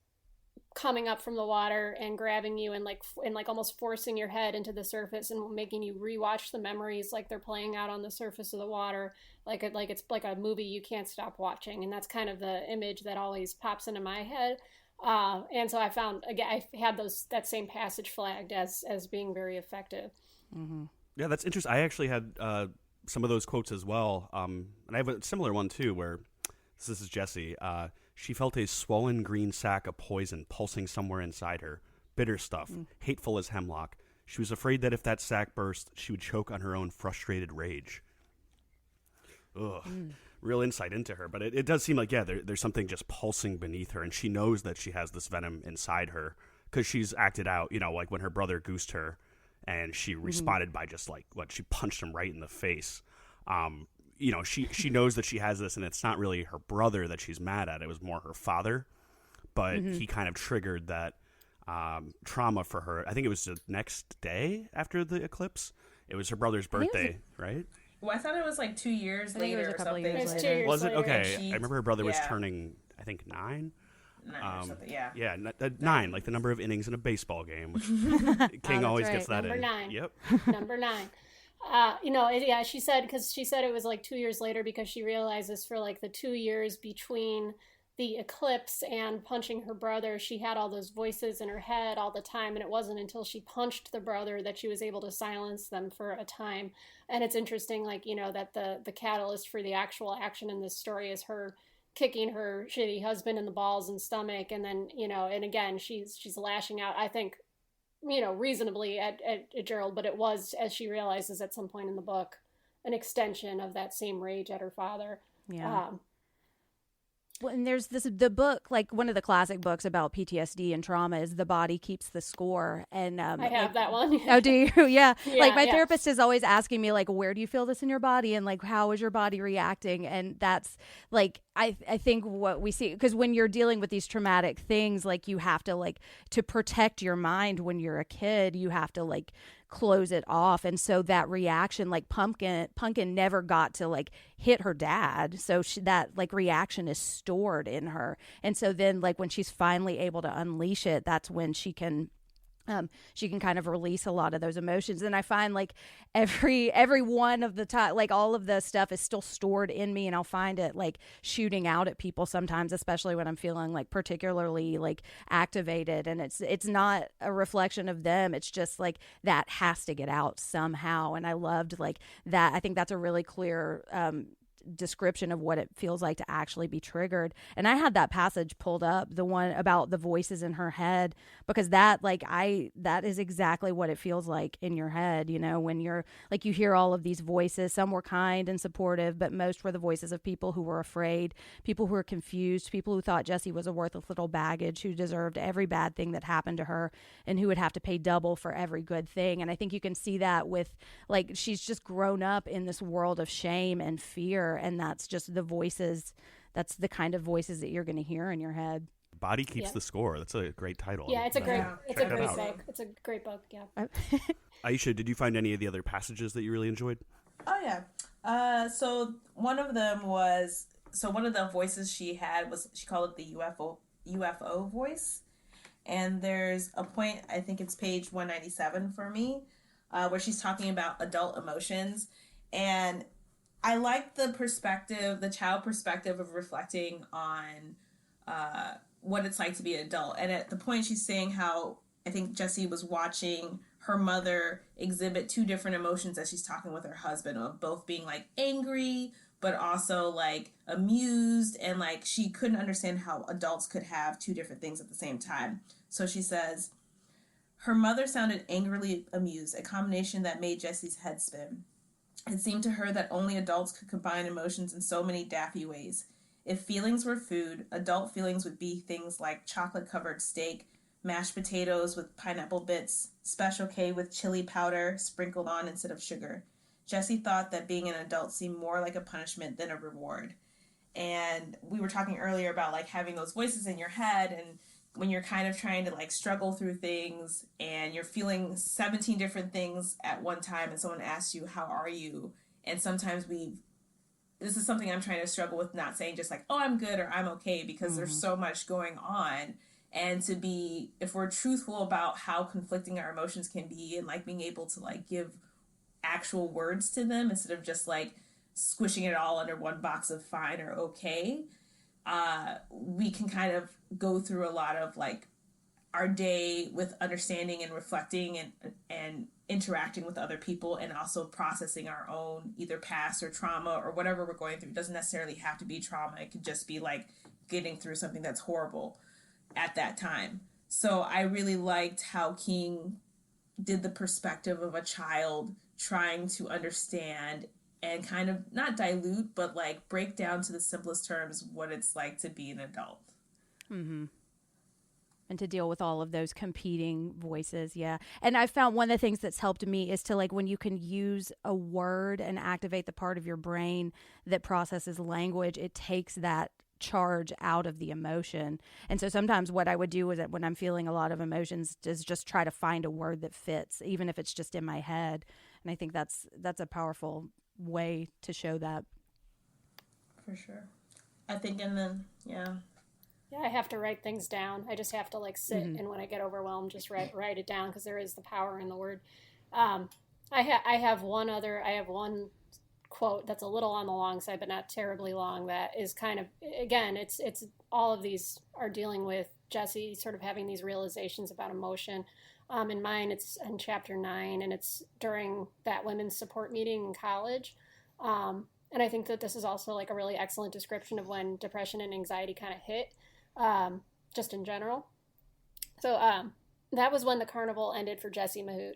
coming up from the water and grabbing you and like almost forcing your head into the surface and making you rewatch the memories like they're playing out on the surface of the water, like it's like a movie you can't stop watching. And that's kind of the image that always pops into my head. And so I found, again, I had that same passage flagged as being very effective. Mm-hmm. Yeah, that's interesting. I actually had some of those quotes as well. And I have a similar one too, where this is Jessie. She felt a swollen green sack of poison pulsing somewhere inside her. Bitter stuff, hateful as hemlock. She was afraid that if that sack burst, she would choke on her own frustrated rage. Ugh. Real insight into her. But it does seem like, yeah, there's something just pulsing beneath her, and she knows that she has this venom inside her because she's acted out, you know, like when her brother goosed her, and she responded by just like she punched him right in the face. You know, she knows that she has this, and it's not really her brother that she's mad at. It was more her father, but he kind of triggered that trauma for her. I think it was the next day after the eclipse. It was her brother's birthday, right? Well, I thought it was like 2 years later or something. It was 2 years Was it? later. Okay. I remember her brother was turning, I think, 9. 9 or something, yeah. Yeah, 9, like the number of innings in a baseball game, which King always gets that number in. 9. Yep. Number 9. You know, yeah, she said it was like 2 years later because she realizes for like the 2 years between the eclipse and punching her brother, she had all those voices in her head all the time, and it wasn't until she punched the brother that she was able to silence them for a time. And it's interesting, like, you know, that the catalyst for the actual action in this story is her kicking her shitty husband in the balls and stomach, and then, you know, and again she's lashing out, I think, you know, reasonably at Gerald, but it was, as she realizes at some point in the book, an extension of that same rage at her father. Yeah. Well, and there's the book, like one of the classic books about PTSD and trauma is The Body Keeps the Score. And I have that one. Oh, do you? Yeah. Like my yeah. therapist is always asking me, like, where do you feel this in your body? And like, how is your body reacting? And that's like, I think what we see, because when you're dealing with these traumatic things, like you have to like, to protect your mind when you're a kid, you have to like close it off. And so that reaction, like Pumpkin never got to like hit her dad, so that like reaction is stored in her. And so then like when she's finally able to unleash it, that's when she can kind of release a lot of those emotions. And I find like every one of the time, like all of the stuff is still stored in me, and I'll find it like shooting out at people sometimes, especially when I'm feeling like particularly like activated, and it's not a reflection of them. It's just like that has to get out somehow. And I loved like that. I think that's a really clear description of what it feels like to actually be triggered. And I had that passage pulled up, the one about the voices in her head, because that is exactly what it feels like in your head, you know, when you're like, you hear all of these voices. Some were kind and supportive, but most were the voices of people who were afraid, people who were confused, people who thought Jessie was a worthless little baggage who deserved every bad thing that happened to her and who would have to pay double for every good thing. And I think you can see that with, like, she's just grown up in this world of shame and fear, and that's just the voices, that's the kind of voices that you're going to hear in your head. Body Keeps the Score. That's a great title. Yeah, it's a great book. It's a great book, yeah. Aisha, did you find any of the other passages that you really enjoyed? Oh, yeah. So one of them was, one of the voices she had was, she called it the UFO voice. And there's a point, I think it's page 197 for me, where she's talking about adult emotions. And I like the perspective, the child perspective of reflecting on what it's like to be an adult. And at the point she's saying how I think Jessie was watching her mother exhibit two different emotions as she's talking with her husband, of both being like angry, but also like amused. And like she couldn't understand how adults could have two different things at the same time. So she says, her mother sounded angrily amused, a combination that made Jessie's head spin. It seemed to her that only adults could combine emotions in so many daffy ways. If feelings were food, adult feelings would be things like chocolate-covered steak, mashed potatoes with pineapple bits, Special K with chili powder sprinkled on instead of sugar. Jessie thought that being an adult seemed more like a punishment than a reward. And we were talking earlier about like having those voices in your head, and when you're kind of trying to like struggle through things and you're feeling 17 different things at one time, and someone asks you, how are you? And sometimes this is something I'm trying to struggle with, not saying just like, oh, I'm good or I'm okay, because there's so much going on. And to be, if we're truthful about how conflicting our emotions can be, and like being able to like give actual words to them instead of just like squishing it all under one box of fine or okay, we can kind of go through a lot of like our day with understanding and reflecting and interacting with other people, and also processing our own either past or trauma or whatever we're going through. It doesn't necessarily have to be trauma. It could just be like getting through something that's horrible at that time. So I really liked how King did the perspective of a child trying to understand and kind of not dilute, but like break down to the simplest terms what it's like to be an adult. Mm-hmm. And to deal with all of those competing voices, yeah. And I found one of the things that's helped me is to like, when you can use a word and activate the part of your brain that processes language, it takes that charge out of the emotion. And so sometimes what I would do is that when I'm feeling a lot of emotions is just try to find a word that fits, even if it's just in my head. And I think that's a powerful way to show that. For sure. I think, and then, yeah, I have to write things down. I just have to like sit, and when I get overwhelmed, just write it down, because there is the power in the word. I have one quote that's a little on the long side, but not terribly long, that is kind of, again, it's all of these are dealing with Jessie sort of having these realizations about emotion. In mine, it's in chapter 9, and it's during that women's support meeting in college. And I think that this is also like a really excellent description of when depression and anxiety kind of hit, just in general. So that was when the carnival ended for Jessie Mahout.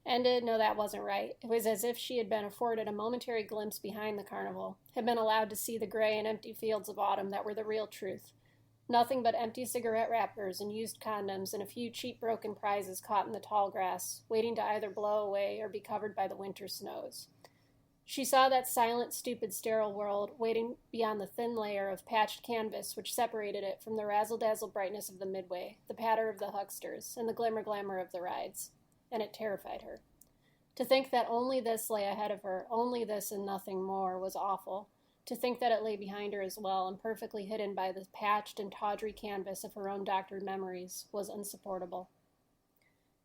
Ended? No, that wasn't right. It was as if she had been afforded a momentary glimpse behind the carnival, had been allowed to see the gray and empty fields of autumn that were the real truth. Nothing but empty cigarette wrappers and used condoms and a few cheap broken prizes caught in the tall grass, waiting to either blow away or be covered by the winter snows. She saw that silent, stupid, sterile world waiting beyond the thin layer of patched canvas which separated it from the razzle-dazzle brightness of the midway, the patter of the hucksters, and the glimmer-glamour of the rides. And it terrified her. To think that only this lay ahead of her, only this and nothing more, was awful. To think that it lay behind her as well, and perfectly hidden by the patched and tawdry canvas of her own doctored memories, was insupportable.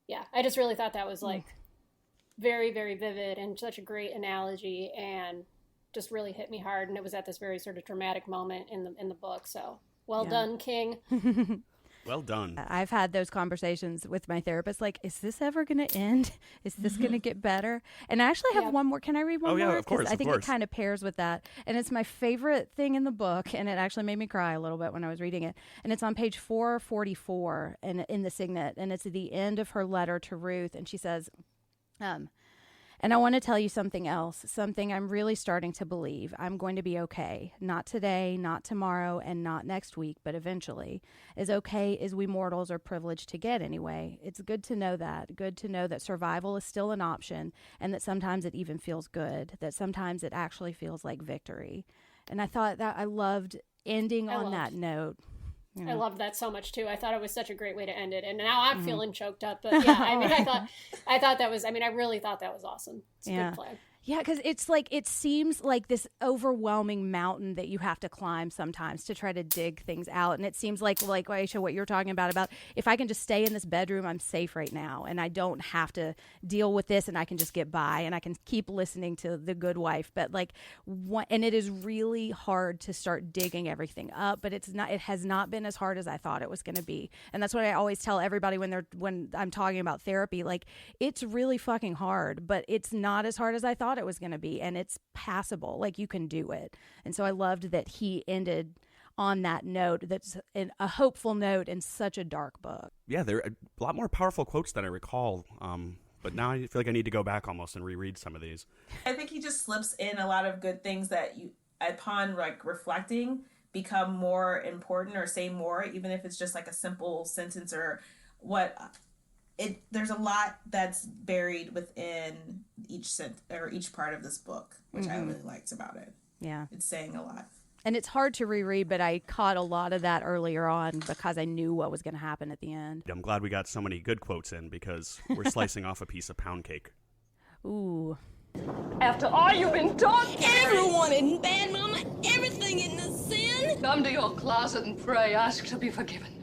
Yeah, I just really thought that was like very, very vivid and such a great analogy, and just really hit me hard. And it was at this very sort of dramatic moment in the book. So well done, King. Well done. I've had those conversations with my therapist, like, is this ever going to end? Is this going to get better? And I actually have one more. Can I read one more? Oh, yeah, of course. I think it kind of pairs with that. And it's my favorite thing in the book, and it actually made me cry a little bit when I was reading it. And it's on page 444 in the Signet, and it's at the end of her letter to Ruth. And she says, and I want to tell you something else, something I'm really starting to believe. I'm going to be okay. Not today, not tomorrow, and not next week, but eventually. As okay as we mortals are privileged to get anyway. It's good to know that. Good to know that survival is still an option, and that sometimes it even feels good, that sometimes it actually feels like victory. And I thought that I loved ending on that note. You know. I loved that so much too. I thought it was such a great way to end it, and now I'm feeling choked up. But yeah, I mean, I thought that was. I mean, I really thought that was awesome. It's a good play. Yeah, because it's like, it seems like this overwhelming mountain that you have to climb sometimes to try to dig things out. And it seems like Aisha, what you're talking about if I can just stay in this bedroom, I'm safe right now. And I don't have to deal with this, and I can just get by, and I can keep listening to The Good Wife. But and it is really hard to start digging everything up, but it has not been as hard as I thought it was going to be. And that's what I always tell everybody when I'm talking about therapy. Like, it's really fucking hard, but it's not as hard as I thought it was going to be, and it's passable. Like, you can do it. And so I loved that he ended on that note. That's a hopeful note in such a dark book. Yeah, there are a lot more powerful quotes than I recall. But now I feel like I need to go back almost and reread some of these. I think he just slips in a lot of good things that you, upon reflecting, become more important or say more, even if it's just like a simple sentence or what. There's a lot that's buried within each part of this book, which I really liked about it. Yeah. It's saying a lot. And it's hard to reread, but I caught a lot of that earlier on because I knew what was going to happen at the end. I'm glad we got so many good quotes in, because we're slicing off a piece of pound cake. Ooh. After all you've been taught, everyone isn't bad, Mama. Everything isn't a sin. Come to your closet and pray. Ask to be forgiven.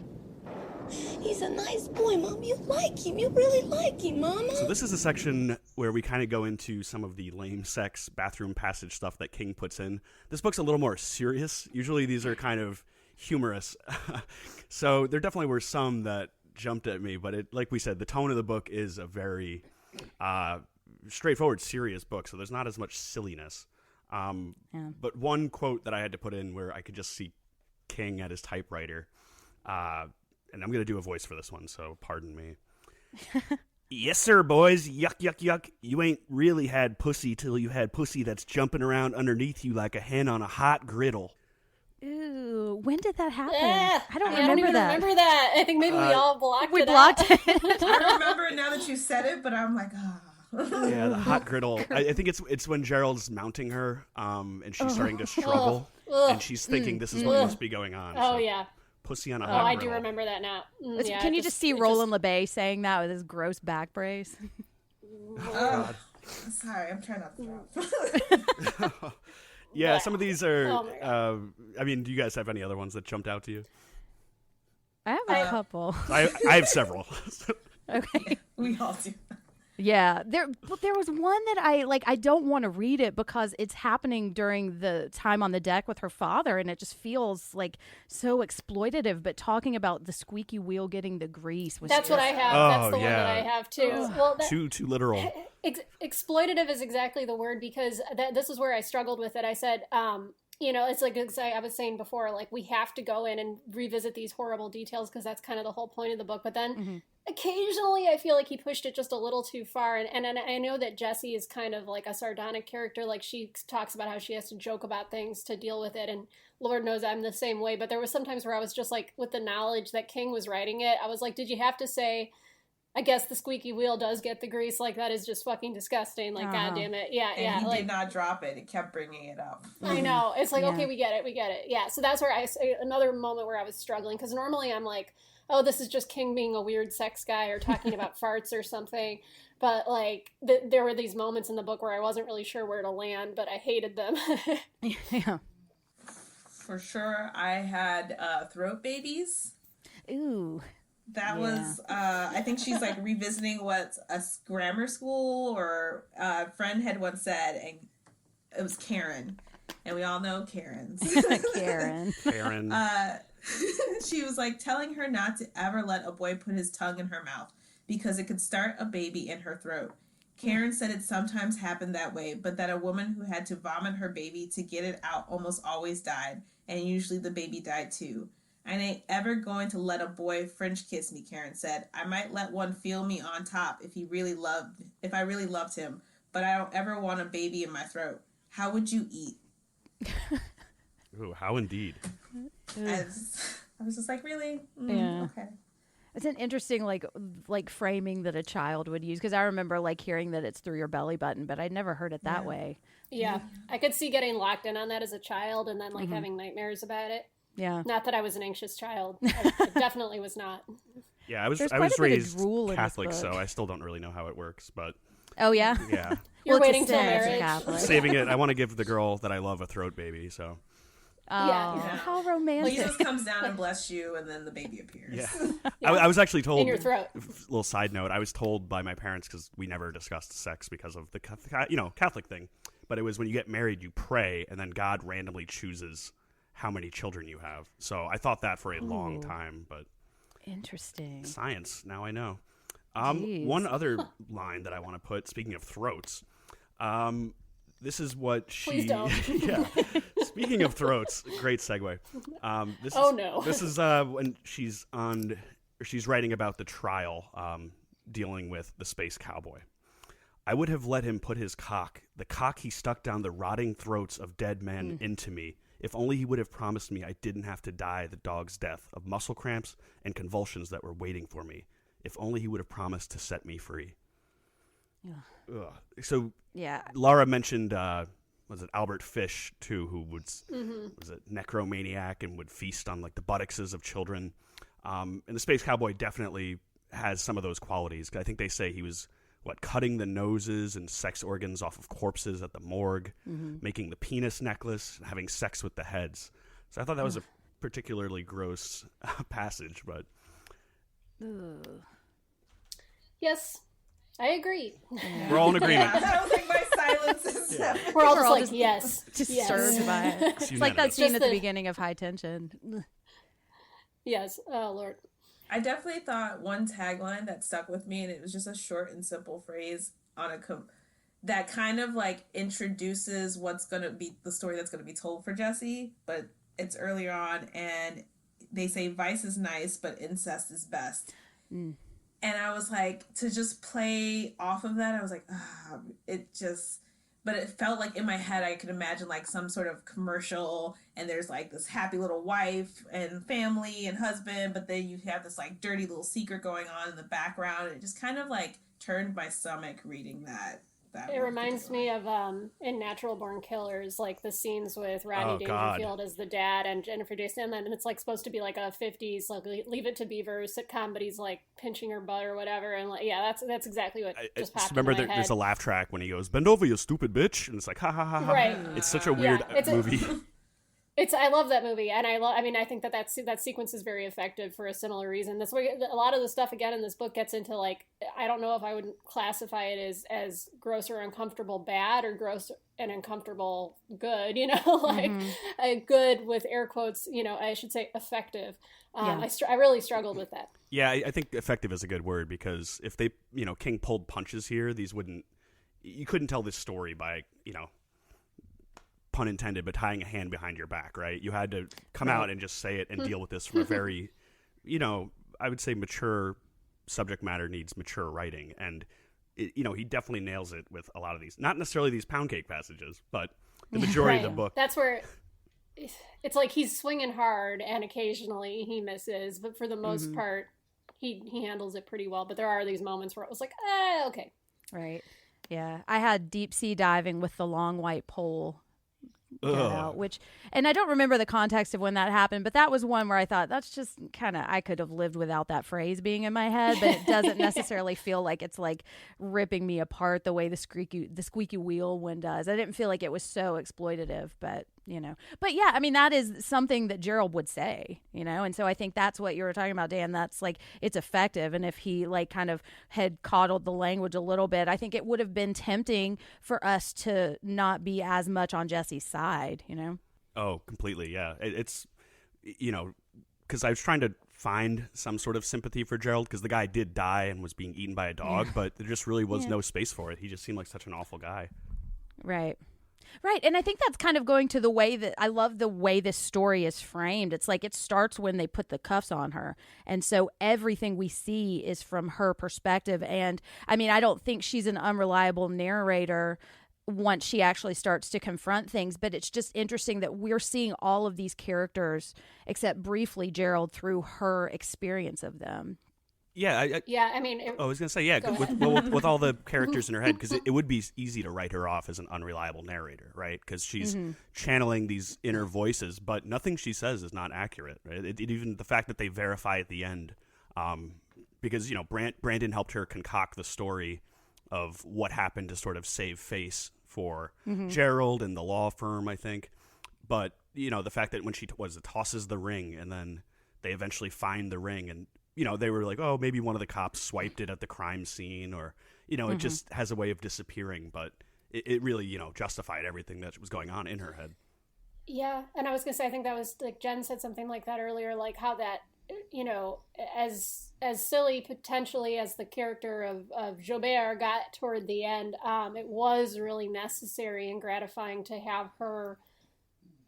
He's a nice boy, Mom. You like him. You really like him, Mama. So this is a section where we kind of go into some of the lame sex bathroom passage stuff that King puts in. This book's a little more serious. Usually these are kind of humorous. So there definitely were some that jumped at me, but like we said, the tone of the book is a very straightforward, serious book, so there's not as much silliness. But one quote that I had to put in where I could just see King at his typewriter, and I'm going to do a voice for this one, so pardon me. Yes, sir, boys. Yuck, yuck, yuck. You ain't really had pussy till you had pussy that's jumping around underneath you like a hen on a hot griddle. Ooh, when did that happen? I don't even remember that. I think maybe we all blocked it. We blocked it. I remember it now that you said it, but I'm like, Yeah, the hot griddle. I think it's when Gerald's mounting her, and she's starting to struggle, and she's thinking this is what must be going on. Oh, so. Yeah. Pussy on a hot I griddle. do remember that now. Yeah, Can you just see Roland LeBay saying that with his gross back brace? oh, sorry, I'm trying not to throw. Yeah, some of these are. I mean, do you guys have any other ones that jumped out to you? I have a couple. I have several. Okay, we all do. Yeah, there was one that I don't want to read it because it's happening during the time on the deck with her father, and it just feels like so exploitative. But talking about the squeaky wheel getting the grease was that's what I have. That's the one that I have too. Well, too literal. Exploitative is exactly the word, because this is where I struggled with it. I said, it's like I was saying before, like, we have to go in and revisit these horrible details because that's kind of the whole point of the book. But then occasionally I feel like he pushed it just a little too far. And I know that Jessie is kind of like a sardonic character. Like, she talks about how she has to joke about things to deal with it. And Lord knows I'm the same way. But there was sometimes where I was just like, with the knowledge that King was writing it, I was like, did you have to say, I guess the squeaky wheel does get the grease? Like, that is just fucking disgusting. Like, God damn it. Yeah, and he did not drop it. It kept bringing it up. I know. It's like, okay, we get it. Yeah, so that's where another moment where I was struggling, because normally I'm like, oh, this is just King being a weird sex guy or talking about farts or something. But, like, there were these moments in the book where I wasn't really sure where to land, but I hated them. Yeah. For sure, I had throat babies. Ooh. That was, I think she's like revisiting what a grammar school or a friend had once said, and it was Karen. And we all know Karens. Karen. She was like telling her not to ever let a boy put his tongue in her mouth because it could start a baby in her throat. Karen said it sometimes happened that way, but that a woman who had to vomit her baby to get it out almost always died, and usually the baby died too. I ain't ever going to let a boy French kiss me, Karen said. I might let one feel me on top if I really loved him, but I don't ever want a baby in my throat. How would you eat? Ooh, how indeed. I was just like, really? Yeah. Okay. It's an interesting like framing that a child would use, because I remember like hearing that it's through your belly button, but I'd never heard it that way. Yeah, I could see getting locked in on that as a child and then like having nightmares about it. Yeah. Not that I was an anxious child. I definitely was not. Yeah, I was There's quite a bit of raised drool in this Catholic, so book. I still don't really know how it works, but Oh yeah. yeah. You're Well, it's a waiting till sin as a marriage. Catholic. Saving it. I want to give the girl that I love a throat baby, so. Oh, Yeah. how romantic. Jesus comes down and bless you, and then the baby appears. Yeah. I was actually told. In your throat. Little side note: I was told by my parents, because we never discussed sex because of the Catholic thing. But it was when you get married, you pray, and then God randomly chooses how many children you have. So I thought that for a long time, but Interesting. science. Now I know. Jeez. One other line that I want to put. Speaking of throats, this is what she. Please don't. Yeah. Speaking of throats, great segue. This is when she's writing about the trial, dealing with the space cowboy. I would have let him put his cock, the cock he stuck down the rotting throats of dead men, into me, if only he would have promised me I didn't have to die the dog's death of muscle cramps and convulsions that were waiting for me. If only he would have promised to set me free. Ugh. So Yeah. Lara mentioned, was it Albert Fish too, who was a necromaniac and would feast on like the buttocks of children. And the space cowboy definitely has some of those qualities. I think they say he was cutting the noses and sex organs off of corpses at the morgue, making the penis necklace, having sex with the heads. So I thought that was a particularly gross passage, but Yes, I agree. we're all in agreement. That was like my silence. Is We're all just like, yes. Disturbed by it. It's like that unanimous. scene Just at the the- beginning of High Tension. Yes. Oh, Lord. I definitely thought one tagline that stuck with me, and it was just a short and simple phrase on that kind of like introduces what's going to be the story that's going to be told for Jesse, but it's earlier on, and they say vice is nice, but incest is best. And I was like, to just play off of that, I was like, but it felt like in my head, I could imagine like some sort of commercial, and there's like this happy little wife and family and husband, but then you have this like dirty little secret going on in the background. And it just kind of like turned my stomach reading that. It reminds me of in Natural Born Killers, like the scenes with Rodney Dangerfield as the dad and Jennifer Jason, and it's like supposed to be like a 50s like Leave It to Beaver sitcom, but he's like pinching her butt or whatever, and like that's exactly what just popped remember in my head. there's a laugh track when he goes, "Bend over, you stupid bitch," and it's like, ha ha ha ha. Right. It's such a weird movie. I love that movie, and I think that sequence is very effective for a similar reason. That's where a lot of the stuff again in this book gets into like, I don't know if I would classify it as gross or uncomfortable bad or gross and uncomfortable good, like a good with air quotes, I should say effective. I really struggled with that. Yeah, I think effective is a good word, because if they, King pulled punches here, you couldn't tell this story by, pun intended, but tying a hand behind your back, right? You had to come out and just say it and deal with this from a very, I would say mature subject matter needs mature writing. And, he definitely nails it with a lot of these. Not necessarily these pound cake passages, but the majority of the book. That's where it's like he's swinging hard and occasionally he misses, but for the most part, he handles it pretty well. But there are these moments where it was like, okay. Right. Yeah. I had deep sea diving with the long white pole. Out, and I don't remember the context of when that happened, but that was one where I thought that's just kind of, I could have lived without that phrase being in my head, but it doesn't necessarily feel like it's like ripping me apart the way the squeaky wheel one does. I didn't feel like it was so exploitative, but yeah, I mean, that is something that Gerald would say, and so I think that's what you were talking about, Dan. That's like, it's effective. And if he like kind of had coddled the language a little bit, I think it would have been tempting for us to not be as much on Jesse's side, Oh, completely. Yeah. It's, because I was trying to find some sort of sympathy for Gerald, because the guy did die and was being eaten by a dog, but there just really was no space for it. He just seemed like such an awful guy. Right. Right. And I think that's kind of going to the way that I love the way this story is framed. It's like it starts when they put the cuffs on her. And so everything we see is from her perspective. And I mean, I don't think she's an unreliable narrator once she actually starts to confront things. But it's just interesting that we're seeing all of these characters, except briefly Gerald, through her experience of them. Yeah, I mean, I was gonna say, yeah, with all the characters in her head, because it would be easy to write her off as an unreliable narrator, right? Because she's channeling these inner voices, but nothing she says is not accurate. Right? Even the fact that they verify at the end, because Brandon helped her concoct the story of what happened to sort of save face for Gerald and the law firm, I think. But the fact that when she tosses the ring, and then they eventually find the ring, and they were like, oh, maybe one of the cops swiped it at the crime scene, or, it just has a way of disappearing. But it really, justified everything that was going on in her head. Yeah. And I was going to say, I think that was like Jenn said something like that earlier, like how that, as silly potentially as the character of Jobert got toward the end, it was really necessary and gratifying to have her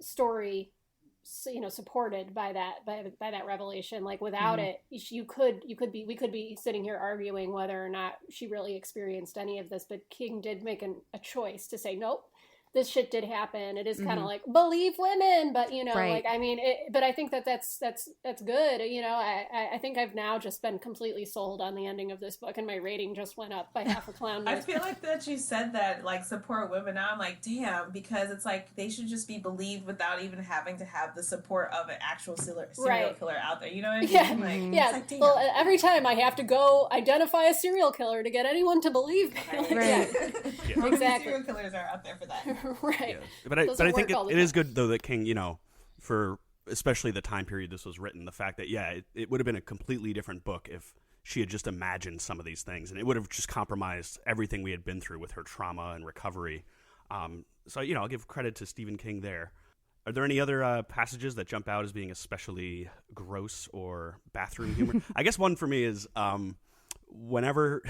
story supported by that revelation. Like without it, we could be sitting here arguing whether or not she really experienced any of this, but King did make a choice to say, nope, this shit did happen. It is kind of like, believe women, but right. like, I mean, but I think that's good. I think I've now just been completely sold on the ending of this book, and my rating just went up by half a clown. I feel like that you said that, like, support women. Now I'm like, damn, because it's like they should just be believed without even having to have the support of an actual serial killer out there. You know what I mean? Yeah, Like, it's like, well, every time I have to go identify a serial killer to get anyone to believe me. Right. Yeah. Exactly. Serial killers are out there for that. Right. Yeah. But I think it is good, though, that King, for especially the time period this was written, the fact that, it would have been a completely different book if she had just imagined some of these things, and it would have just compromised everything we had been through with her trauma and recovery. So, I'll give credit to Stephen King there. Are there any other passages that jump out as being especially gross or bathroom humor? I guess one for me is whenever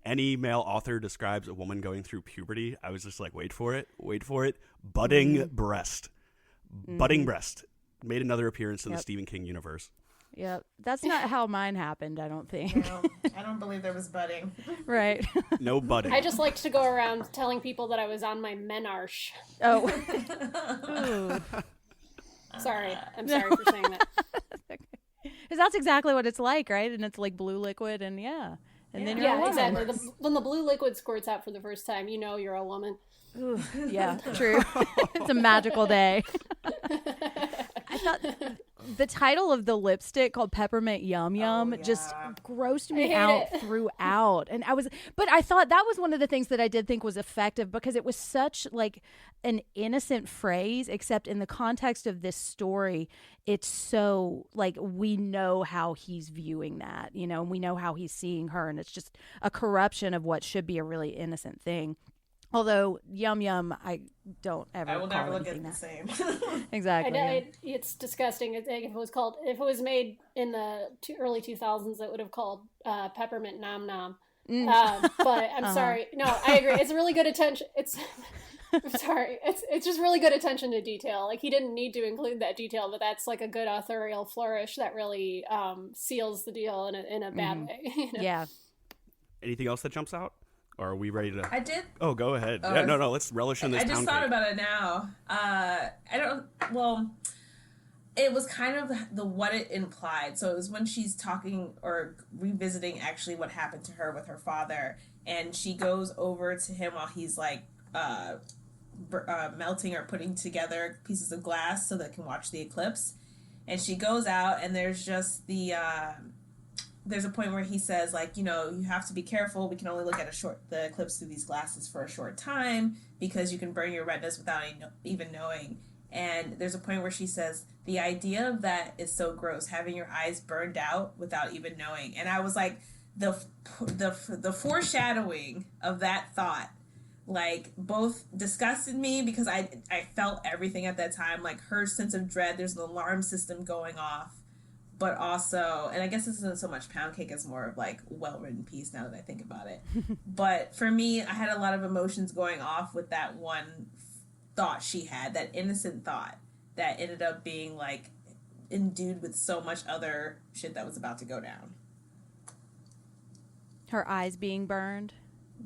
any male author describes a woman going through puberty, I was just like, wait for it. Budding breast. Budding breast. Made another appearance in the Stephen King universe. Yep. That's not how mine happened, I don't think. No, I don't believe there was budding. Right. No budding. I just liked to go around telling people that I was on my menarche. Oh. Sorry. I'm sorry for saying that. Because that's exactly what it's like, right? And it's like blue liquid, and and then you're a woman. Exactly. When the blue liquid squirts out for the first time, you're a woman. Ooh, yeah, true. It's a magical day. I thought the title of the lipstick, called Peppermint Yum Yum, just grossed me out throughout. And but I thought that was one of the things that I did think was effective, because it was such like an innocent phrase, except in the context of this story, it's so like, we know how he's viewing that, and we know how he's seeing her, and it's just a corruption of what should be a really innocent thing. Although Yum Yum, I don't ever. I will never look at it the same. Exactly. It's disgusting. If it was made in the early 2000s, it would have called Peppermint Nom Nom. But I'm sorry. No, I agree. It's really good attention. I'm sorry. It's just really good attention to detail. Like, he didn't need to include that detail, but that's like a good authorial flourish that really seals the deal in a bad way. Yeah. Anything else that jumps out? Or are we ready to? I did. Oh, go ahead. Yeah, no. Let's relish in this. I just thought about it now. It was kind of what it implied. So it was when she's talking or revisiting actually what happened to her with her father, and she goes over to him while he's like melting or putting together pieces of glass so they can watch the eclipse. And she goes out, and there's just there's a point where he says, like, you have to be careful. We can only look at the eclipse through these glasses for a short time, because you can burn your retinas without even knowing. And there's a point where she says, the idea of that is so gross, having your eyes burned out without even knowing. And I was like, the foreshadowing of that thought, like, both disgusted me, because I felt everything at that time, like her sense of dread. There's an alarm system going off but also, and I guess this isn't so much pound cake as more of like well-written piece now that I think about it. But for me, I had a lot of emotions going off with that one thought she had, that innocent thought that ended up being like endued with so much other shit that was about to go down. Her eyes being burned.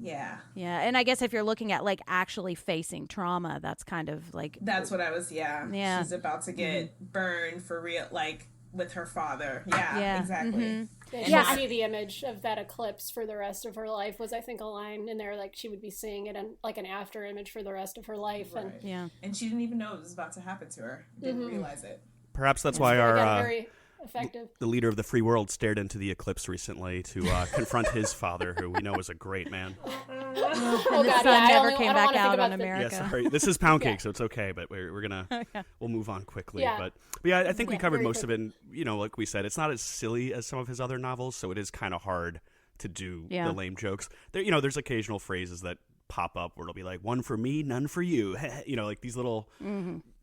Yeah. Yeah, and I guess if you're looking at like actually facing trauma, that's kind of like... That's what I was, yeah. She's about to get burned for real, like with her father. Yeah. Exactly. Mm-hmm. Yeah, see the image of that eclipse for the rest of her life was, I think, a line in there, like she would be seeing it and like an after image for the rest of her life. Right. And she didn't even know it was about to happen to her. Didn't realize it. Perhaps that's why our very effective. The leader of the free world stared into the eclipse recently to confront his father, who we know is a great man. Oh, the sun never came back out on America. Yeah, sorry. This is pound cake, so it's okay, but we're gonna we'll move on quickly. Yeah. But yeah, I think we covered most of it. And, like we said, it's not as silly as some of his other novels, so it is kind of hard to do the lame jokes. There, there's occasional phrases that pop up where it'll be like, "One for me, none for you," like these little,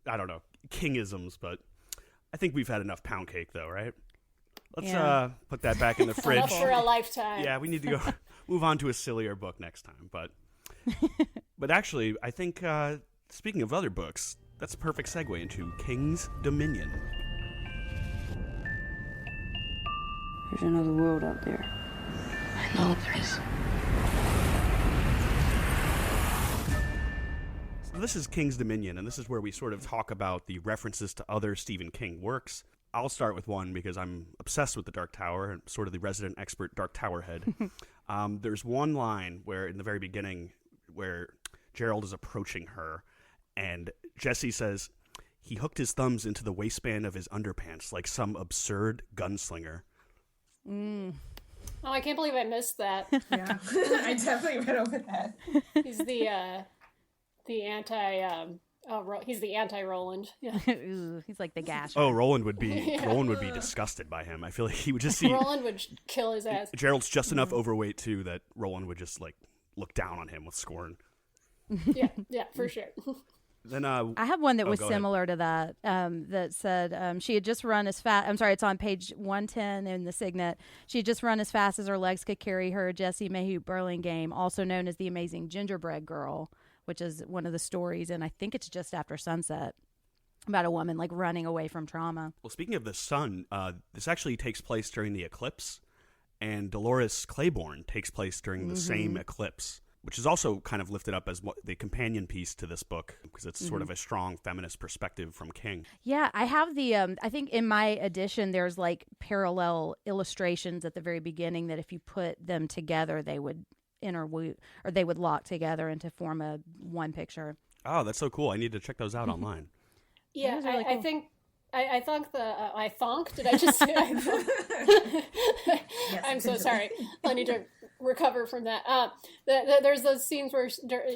I don't know, kingisms. But I think we've had enough pound cake, though, right? Let's put that back in the fridge. Enough for a lifetime. Yeah, we need to go move on to a sillier book next time. But actually, I think speaking of other books, that's a perfect segue into King's Dominion. There's another world out there. I know there is. So this is King's Dominion, and this is where we sort of talk about the references to other Stephen King works. I'll start with one because I'm obsessed with the Dark Tower and sort of the resident expert Dark Tower head. There's one line where in the very beginning where Gerald is approaching her and Jesse says he hooked his thumbs into the waistband of his underpants like some absurd gunslinger. Oh, I can't believe I missed that. Yeah, I definitely read over that. He's the anti he's the anti-Roland. Yeah. He's like the gash. Oh, Roland would be disgusted by him. I feel like he would just see Roland would kill his ass. Gerald's just enough overweight too that Roland would just like look down on him with scorn. Yeah, for sure. Then I have one that was similar to that. That said she had just run as fast. I'm sorry, it's on page 110 in the Signet. She had just run as fast as her legs could carry her. Jessie Mayhew Burlingame, also known as the Amazing Gingerbread Girl, which is one of the stories, and I think it's Just After Sunset, about a woman like running away from trauma. Well, speaking of the sun, this actually takes place during the eclipse, and Dolores Claiborne takes place during the same eclipse, which is also kind of lifted up as the companion piece to this book because it's sort of a strong feminist perspective from King. Yeah, I have the, I think in my edition, there's like parallel illustrations at the very beginning that if you put them together, they would they would lock together and to form a one picture. Oh, that's so cool. I need to check those out online. Yeah, really cool. I think I thunk. Did I just say I thunk? Yes, I'm so sorry. I need to recover from that. There's those scenes where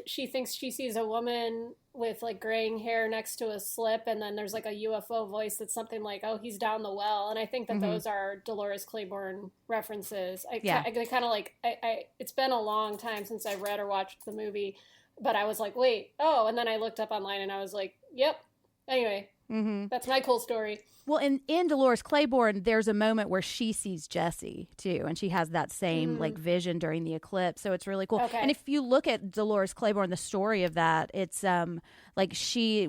she thinks she sees a woman with like graying hair next to a slip, and then there's like a UFO voice that's something like, "Oh, he's down the well." And I think that those are Dolores Claiborne references. I kind of like. It's been a long time since I read or watched the movie, but I was like, "Wait, oh!" And then I looked up online, and I was like, "Yep." Anyway. That's my cool story. Well, in Dolores Claiborne, there's a moment where she sees Jesse too, and she has that same like vision during the eclipse. So it's really cool. Okay. And if you look at Dolores Claiborne, the story of that, it's like Jesse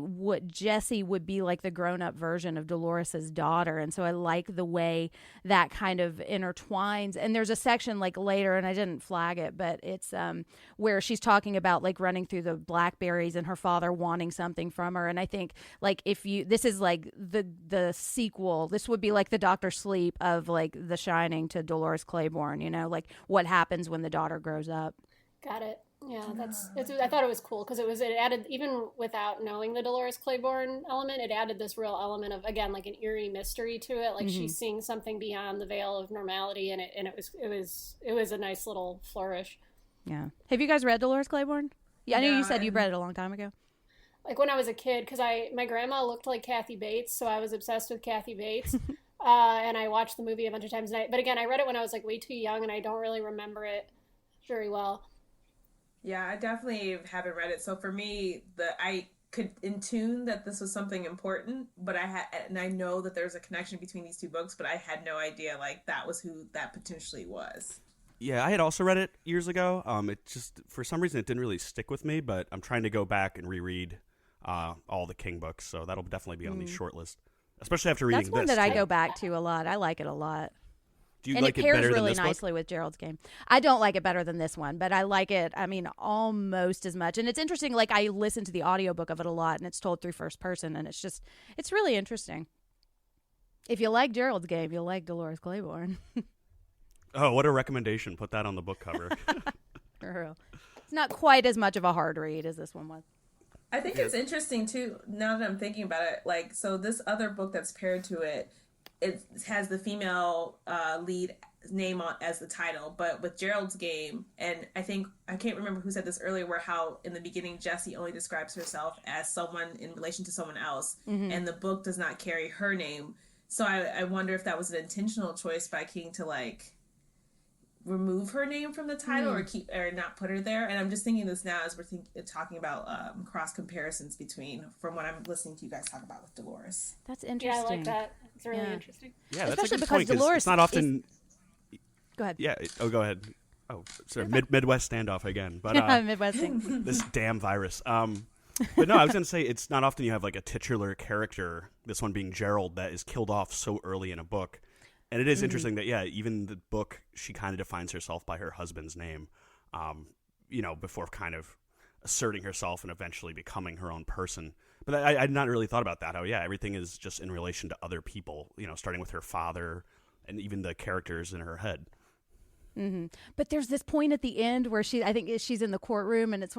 would be like the grown up version of Dolores's daughter, and so I like the way that kind of intertwines. And there's a section like later, and I didn't flag it, but it's where she's talking about like running through the blackberries and her father wanting something from her. And I think like this is like the sequel. This would be like the Dr. Sleep of like The Shining to Dolores Claiborne, like what happens when the daughter grows up. Got it. Yeah, I thought it was cool because it added, even without knowing the Dolores Claiborne element, it added this real element of, again, like an eerie mystery to it. Like she's seeing something beyond the veil of normality, and it was a nice little flourish. Yeah. Have you guys read Dolores Claiborne? Yeah, I know you said you read it a long time ago. Like when I was a kid, because my grandma looked like Kathy Bates, so I was obsessed with Kathy Bates. And I watched the movie a bunch of times. But again, I read it when I was like way too young, and I don't really remember it very well. Yeah, I definitely haven't read it. So for me, I could in tune that this was something important, but I know that there's a connection between these two books, but I had no idea like that was who that potentially was. Yeah, I had also read it years ago. It just, for some reason, it didn't really stick with me, but I'm trying to go back and reread all the King books, so that'll definitely be on the short list, especially after reading this. That's one that I too. go back to a lot. I like it a lot. Do you and like it it pairs better really than this nicely book? with Gerald's game. I don't like it better than this one, but I like it, I mean, almost as much. And it's interesting, like I listen to the audiobook of it a lot, and it's told through first person, and it's really interesting. If you like Gerald's game, you'll like Dolores Claiborne. Oh, what a recommendation. Put that on the book cover. For real. It's not quite as much of a hard read as this one was. I think it's interesting too, now that I'm thinking about it, like, so this other book that's paired to it, it has the female lead name as the title, but with Gerald's game, and I can't remember who said this earlier, where how in the beginning Jessie only describes herself as someone in relation to someone else, and the book does not carry her name. So I wonder if that was an intentional choice by King to like remove her name from the title or not put her there. And I'm just thinking this now as we're talking about cross comparisons from what I'm listening to you guys talk about with Dolores. That's interesting. Yeah, I like that. It's really interesting. Yeah, that's Especially a good because point, 'cause Dolores it's not often... Go ahead. Yeah, go ahead. Oh, sorry, Midwest standoff again. But Midwest thing. This damn virus. But no, I was going to say, it's not often you have like a titular character, this one being Gerald, that is killed off so early in a book. And it is interesting that, yeah, even the book, she kind of defines herself by her husband's name, before kind of asserting herself and eventually becoming her own person. But I had not really thought about that. How, yeah, everything is just in relation to other people, starting with her father and even the characters in her head. Mm-hmm. But there's this point at the end where I think she's in the courtroom, and it's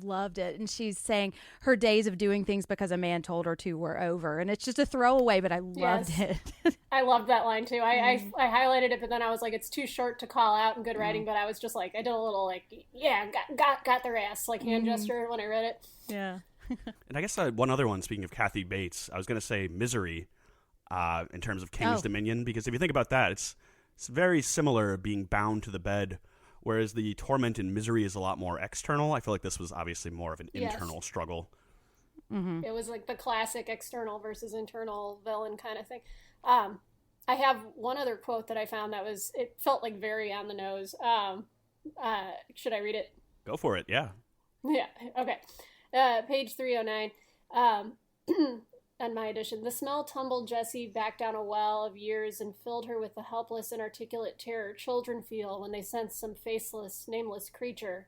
loved it, and she's saying her days of doing things because a man told her to were over, and it's just a throwaway, but I loved it. I loved that line too. I highlighted it, but then I was like, it's too short to call out in good writing. But I was just like, I did a little like, yeah, got their ass like hand gesture when I read it. Yeah. And I guess one other one, speaking of Kathy Bates, I was going to say Misery, in terms of King's Dominion, because if you think about that, it's very similar, being bound to the bed, whereas the torment in Misery is a lot more external. I feel like this was obviously more of an internal struggle. Mm-hmm. It was like the classic external versus internal villain kind of thing. I have one other quote that I found it felt like very on the nose. Should I read it? Go for it, yeah. Yeah, okay. Page 309. On my edition, the smell tumbled Jessie back down a well of years and filled her with the helpless, inarticulate terror children feel when they sense some faceless, nameless creature,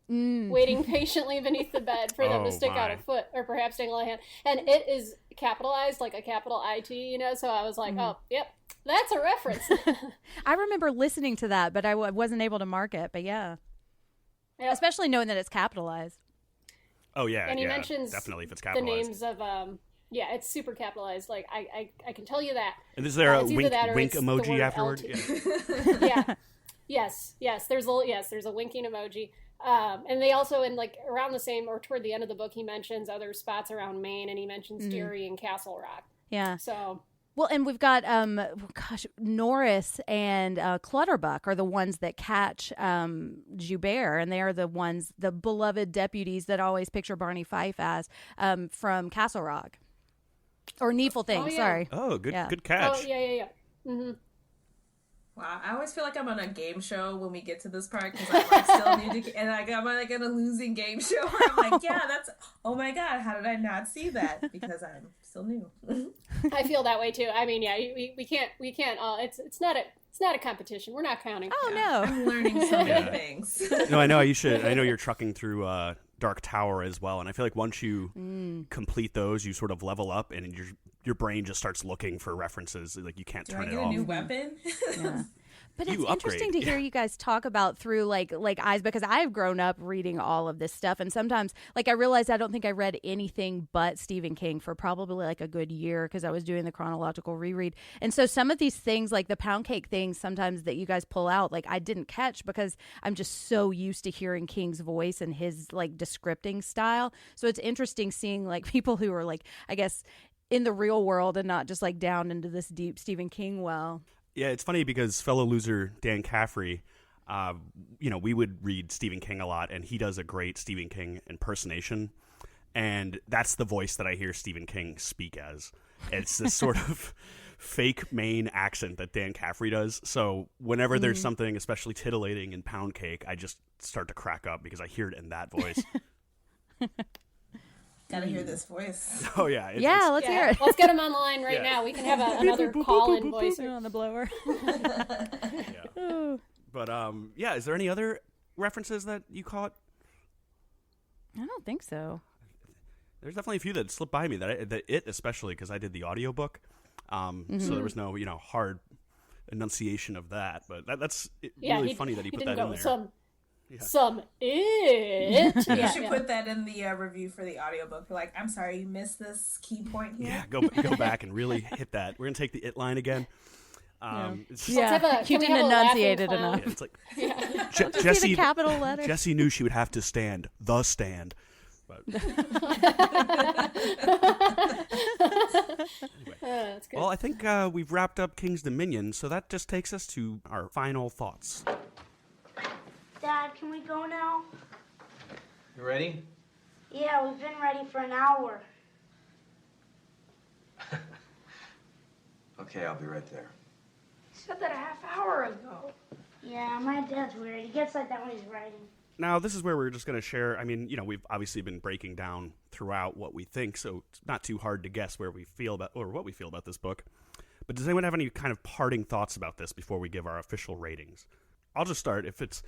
waiting patiently beneath the bed for them to stick out a foot or perhaps dangle a hand. And it is capitalized, like a capital IT, so I was like, oh, yep, that's a reference. I remember listening to that, but I wasn't able to mark it, but yeah. Especially knowing that it's capitalized. Oh, yeah, and he mentions definitely if it's the capitalized. names of, it's super capitalized. Like, I can tell you that. And is there a wink it's emoji afterward? Yeah. Yes. There's a winking emoji. And they also, around the same, or toward the end of the book, he mentions other spots around Maine, and he mentions Derry and Castle Rock. Yeah. So... Well, and we've got, Norris and Clutterbuck are the ones that catch Joubert, and they are the beloved deputies that always picture Barney Fife as from Castle Rock. Or Needful Things, sorry. Oh, good catch. Oh, yeah. Mm-hmm. Wow, I always feel like I'm on a game show when we get to this part because I'm still new to, and I'm like in a losing game show where I'm like, yeah, oh my god, how did I not see that? Because I'm still new. I feel that way too. I mean, yeah, we can't. It's not a competition. We're not counting. Oh no, I'm learning so many things. No, I know you should. I know you're trucking through Dark Tower as well, and I feel like once you complete those, you sort of level up, and your brain just starts looking for references. Like you can't turn it off. Do I get a new weapon? Yeah. But it's interesting to hear you guys talk about through like eyes, because I've grown up reading all of this stuff, and sometimes I realized I don't think I read anything but Stephen King for probably like a good year because I was doing the chronological reread, and so some of these things like the pound cake things sometimes that you guys pull out I didn't catch because I'm just so used to hearing King's voice and his descripting style. So it's interesting seeing people who are I guess in the real world and not just down into this deep Stephen King well. Yeah, it's funny because fellow loser Dan Caffrey, we would read Stephen King a lot, and he does a great Stephen King impersonation. And that's the voice that I hear Stephen King speak as. It's this sort of fake Maine accent that Dan Caffrey does. So whenever there's something especially titillating in Pound Cake, I just start to crack up because I hear it in that voice. Gotta hear this voice. Oh, yeah. Let's hear it. Let's get him online right now. We can have another call-in voice. On the blower. But, is there any other references that you caught? I don't think so. There's definitely a few that slipped by me, that it especially, because I did the audiobook. So there was no, hard enunciation of that. But that's really funny that he put that in there. Some it. You should put that in the review for the audiobook. Like, I'm sorry, you missed this key point here. Yeah, go back and really hit that. We're going to take the it line again. You didn't enunciate it enough. Yeah, it's like, Jesse, the capital letters. Jesse knew she would have to stand. The stand. But anyway. Well, I think we've wrapped up King's Dominion, so that just takes us to our final thoughts. Dad, can we go now? You ready? Yeah, we've been ready for an hour. Okay, I'll be right there. You said that a half hour ago. Yeah, my dad's weird. He gets like that when he's writing. Now, this is where we're just going to share. I mean, we've obviously been breaking down throughout what we think, so it's not too hard to guess what we feel about this book. But does anyone have any kind of parting thoughts about this before we give our official ratings? I'll just start. If it's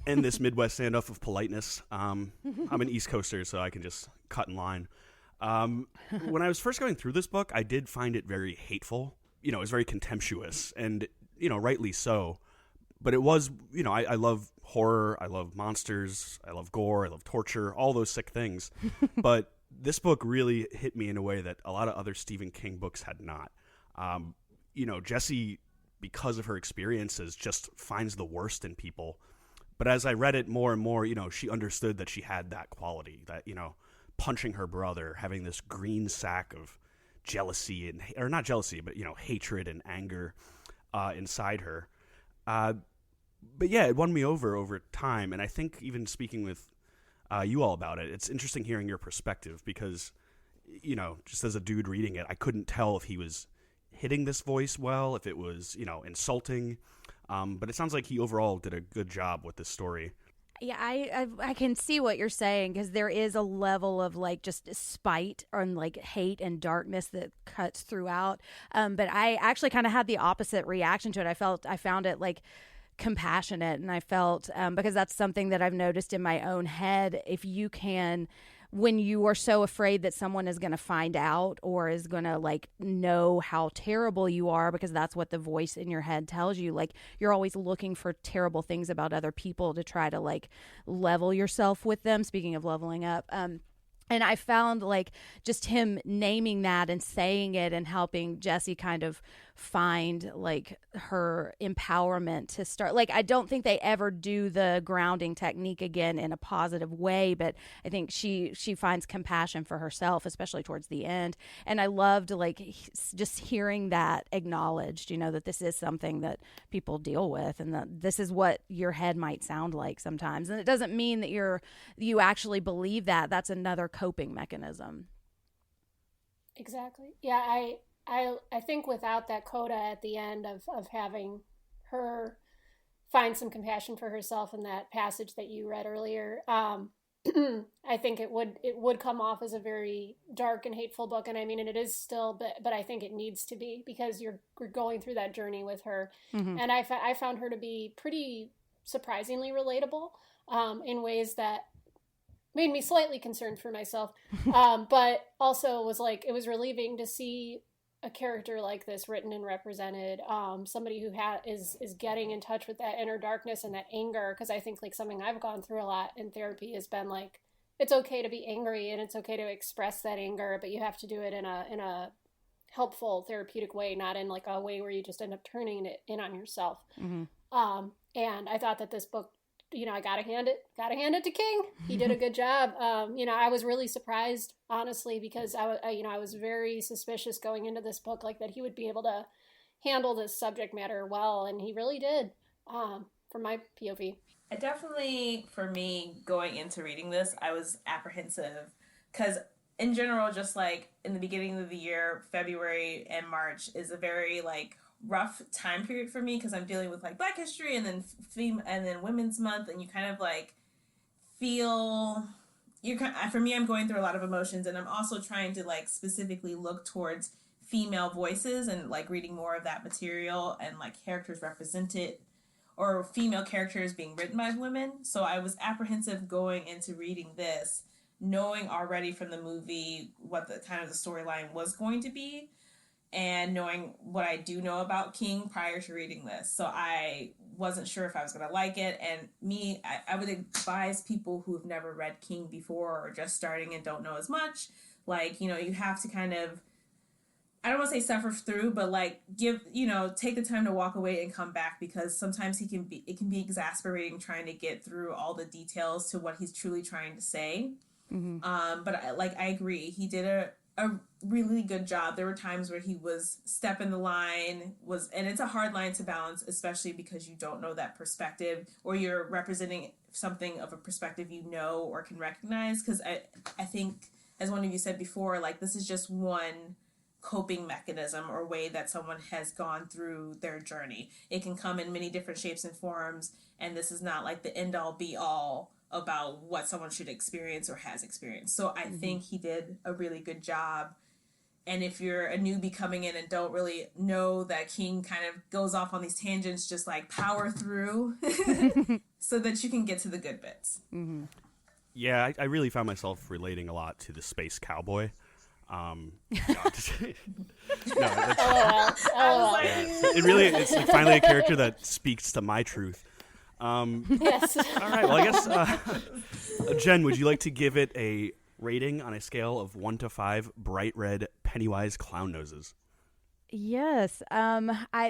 in this Midwest standoff of politeness, I'm an East Coaster, so I can just cut in line. When I was first going through this book, I did find it very hateful. It was very contemptuous, and, rightly so. But it was, I love horror, I love monsters, I love gore, I love torture, all those sick things. But this book really hit me in a way that a lot of other Stephen King books had not. Jessie, because of her experiences, just finds the worst in people. But as I read it more and more, she understood that she had that quality, that, punching her brother, having this green sack of jealousy, or not jealousy, but, hatred and anger inside her. But yeah, it won me over time, and I think even speaking with you all about it, it's interesting hearing your perspective because, just as a dude reading it, I couldn't tell if he was hitting this voice well, if it was, insulting, but it sounds like he overall did a good job with this story. Yeah, I can see what you're saying because there is a level of like just spite and like hate and darkness that cuts throughout. But I actually kind of had the opposite reaction to it. I found it like compassionate, and I felt because that's something that I've noticed in my own head. If you can, when you are so afraid that someone is going to find out or is going to like know how terrible you are, because that's what the voice in your head tells you, like you're always looking for terrible things about other people to try to like level yourself with them. Speaking of leveling up, and I found like just him naming that and saying it and helping Jessie kind of find like her empowerment to start. Like, I don't think they ever do the grounding technique again in a positive way, but I think she finds compassion for herself, especially towards the end. And I loved like just hearing that acknowledged, that this is something that people deal with and that this is what your head might sound like sometimes. And it doesn't mean that you actually believe that. That's another coping mechanism. Exactly. Yeah, I think without that coda at the end of having her find some compassion for herself in that passage that you read earlier, I think it would come off as a very dark and hateful book. And I mean, and it is still, but I think it needs to be because you're going through that journey with her. Mm-hmm. And I found her to be pretty surprisingly relatable in ways that made me slightly concerned for myself, but also was like, it was relieving to see a character like this written and represented, somebody who is getting in touch with that inner darkness and that anger. Because I think like something I've gone through a lot in therapy has been like, it's okay to be angry and it's okay to express that anger, but you have to do it in a helpful therapeutic way, not in like a way where you just end up turning it in on yourself. Mm-hmm. And I thought that this book, I gotta hand it to King. He did a good job. I was really surprised, honestly, because I was very suspicious going into this book, like that he would be able to handle this subject matter well, and he really did. from my POV. I definitely, for me, going into reading this, I was apprehensive because in general, just like in the beginning of the year, February and March is a very like rough time period for me because I'm dealing with like Black History and then Women's Month, and you kind of like feel for me, I'm going through a lot of emotions, and I'm also trying to like specifically look towards female voices and like reading more of that material and like characters represented or female characters being written by women. So I was apprehensive going into reading this, knowing already from the movie what the kind of the storyline was going to be, and knowing what I do know about King prior to reading this. So I wasn't sure if I was going to like it. And I would advise people who have never read King before or just starting and don't know as much, like, you know, you have to kind of, I don't want to say suffer through, but like take the time to walk away and come back, because sometimes it can be exasperating trying to get through all the details to what he's truly trying to say. Mm-hmm. But I agree. He did a really good job. There were times where he was stepping the line, and it's a hard line to balance, especially because you don't know that perspective, or you're representing something of a perspective you know or can recognize. Because I think, as one of you said before, like this is just one coping mechanism or way that someone has gone through their journey. It can come in many different shapes and forms, and this is not like the end all be all about what someone should experience or has experienced. So I think he did a really good job. And if you're a newbie coming in and don't really know that King kind of goes off on these tangents, just like power through so that you can get to the good bits. Mm-hmm. Yeah, I really found myself relating a lot to the space cowboy. It's like finally a character that speaks to my truth. Yes. All right. Well, I guess Jenn, would you like to give it a rating on a scale of 1 to 5 bright red Pennywise clown noses? Yes.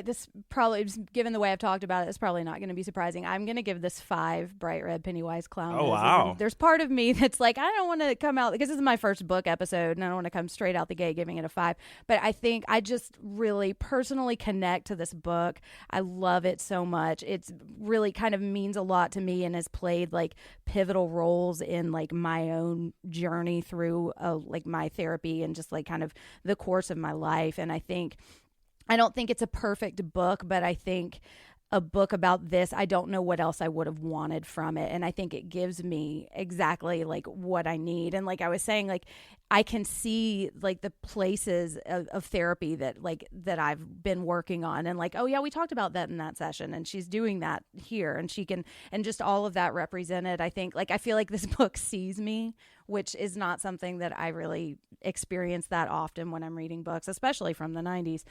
This probably, given the way I've talked about it, it's probably not going to be surprising. I'm going to give this 5 bright red Pennywise clown noses. Oh, wow. And there's part of me that's like, I don't want to come out, because this is my first book episode, and I don't want to come straight out the gate giving it a 5. But I think I just really personally connect to this book. I love it so much. It's really kind of means a lot to me and has played like pivotal roles in like my own journey through like my therapy and just like kind of the course of my life. And I don't think it's a perfect book, but I think a book about this, I don't know what else I would have wanted from it. And I think it gives me exactly like what I need. And like I was saying, like I can see like the places of therapy that I've been working on, and like, oh yeah, we talked about that in that session, and she's doing that here, and she can, and just all of that represented. I think like I feel like this book sees me, which is not something that I really experience that often when I'm reading books, especially from the 90s.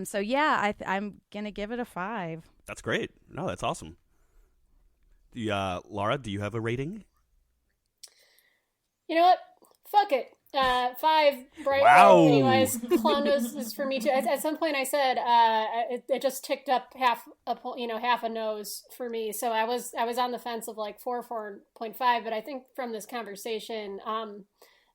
So yeah, I'm gonna give it a 5. That's great. No, that's awesome. Lara, do you have a rating? You know what? Fuck it. 5 bright wow. Pennywise clown noses for me too. At some point, I said it just ticked up half a nose for me. So I was on the fence of like 4.5. But I think from this conversation,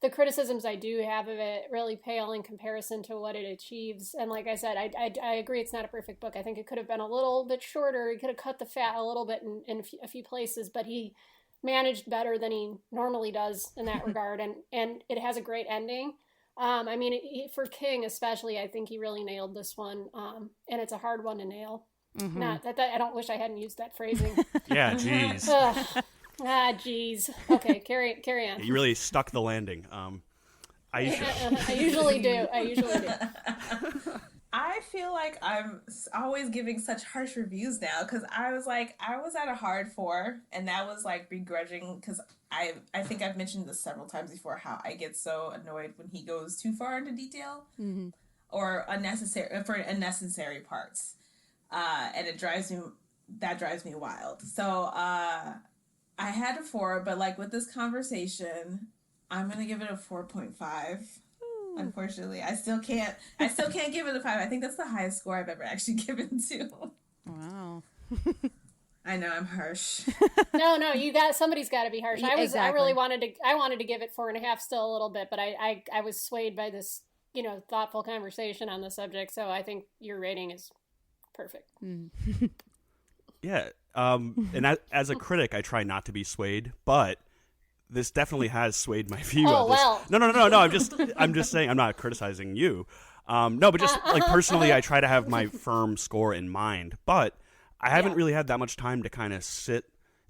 the criticisms I do have of it really pale in comparison to what it achieves. And like I said, I agree it's not a perfect book. I think it could have been a little bit shorter. He could have cut the fat a little bit in a few places, but he managed better than he normally does in that regard. And it has a great ending. I mean, for King especially, I think he really nailed this one. And it's a hard one to nail. Mm-hmm. Not that I don't wish I hadn't used that phrasing. Yeah, geez. Geez. Okay, carry on. You really stuck the landing. I usually do. I feel like I'm always giving such harsh reviews now, because I was at a hard 4, and that was like begrudging, because I think I've mentioned this several times before, how I get so annoyed when he goes too far into detail, mm-hmm. or unnecessary parts, and it drives me wild. So I had a 4, but like with this conversation, I'm gonna give it a 4.5. Unfortunately, I still can't give it a 5. I think that's the highest score I've ever actually given to. Wow. I know I'm harsh. No, somebody's got to be harsh. Exactly. I really wanted to give it 4.5 still a little bit, but I was swayed by this, thoughtful conversation on the subject. So I think your rating is perfect. Yeah. And as a critic, I try not to be swayed, but this definitely has swayed my view of this. Well. No. I'm just saying. I'm not criticizing you. No, but just like personally, I try to have my firm score in mind. But I haven't really had that much time to kind of sit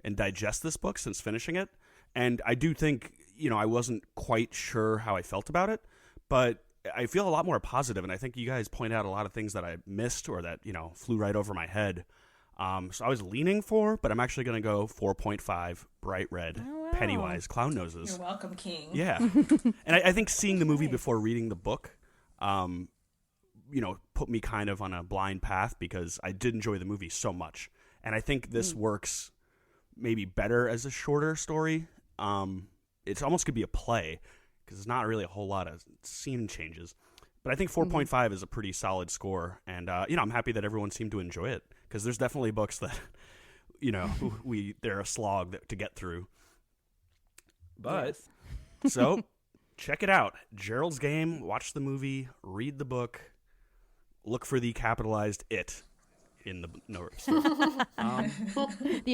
and digest this book since finishing it. And I do think, I wasn't quite sure how I felt about it, but I feel a lot more positive. And I think you guys point out a lot of things that I missed or that, flew right over my head. So I was leaning for, but I'm actually going to go 4.5 bright red Pennywise clown noses. You're welcome, King. Yeah. And I think seeing the movie before reading the book, put me kind of on a blind path because I did enjoy the movie so much. And I think this works maybe better as a shorter story. It's almost could be a play because it's not really a whole lot of scene changes. But I think 4.5 is a pretty solid score. And, I'm happy that everyone seemed to enjoy it because there's definitely books that, they're a slog to get through. But, so, check it out. Gerald's Game, watch the movie, read the book, look for the capitalized it in the notes. The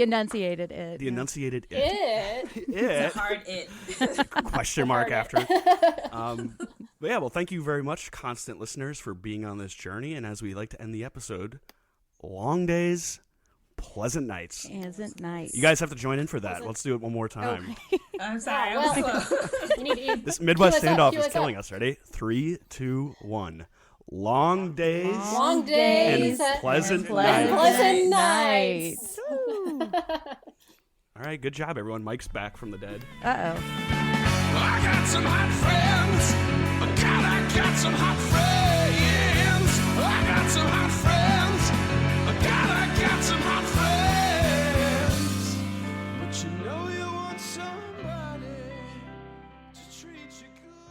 enunciated it. The enunciated it. It. It's a hard it. Question mark after. But yeah, well, thank you very much, constant listeners, for being on this journey. And as we like to end the episode, long days, pleasant nights. Pleasant nights. You guys have to join in for that. Let's do it one more time. Okay. I'm sorry. Well, I'm slow. This Midwest standoff is killing us. Ready? 3, 2, 1. Long days. Long days. And pleasant nights. nights. Pleasant nights. All right, good job, everyone. Mike's back from the dead. Uh-oh. I got some hot friends. God, I got some hot friends. I got some hot friends. God, I got some hot friends. But you want somebody to treat you good.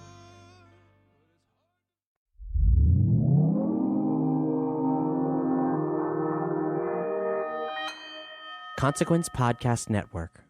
Consequence Podcast Network.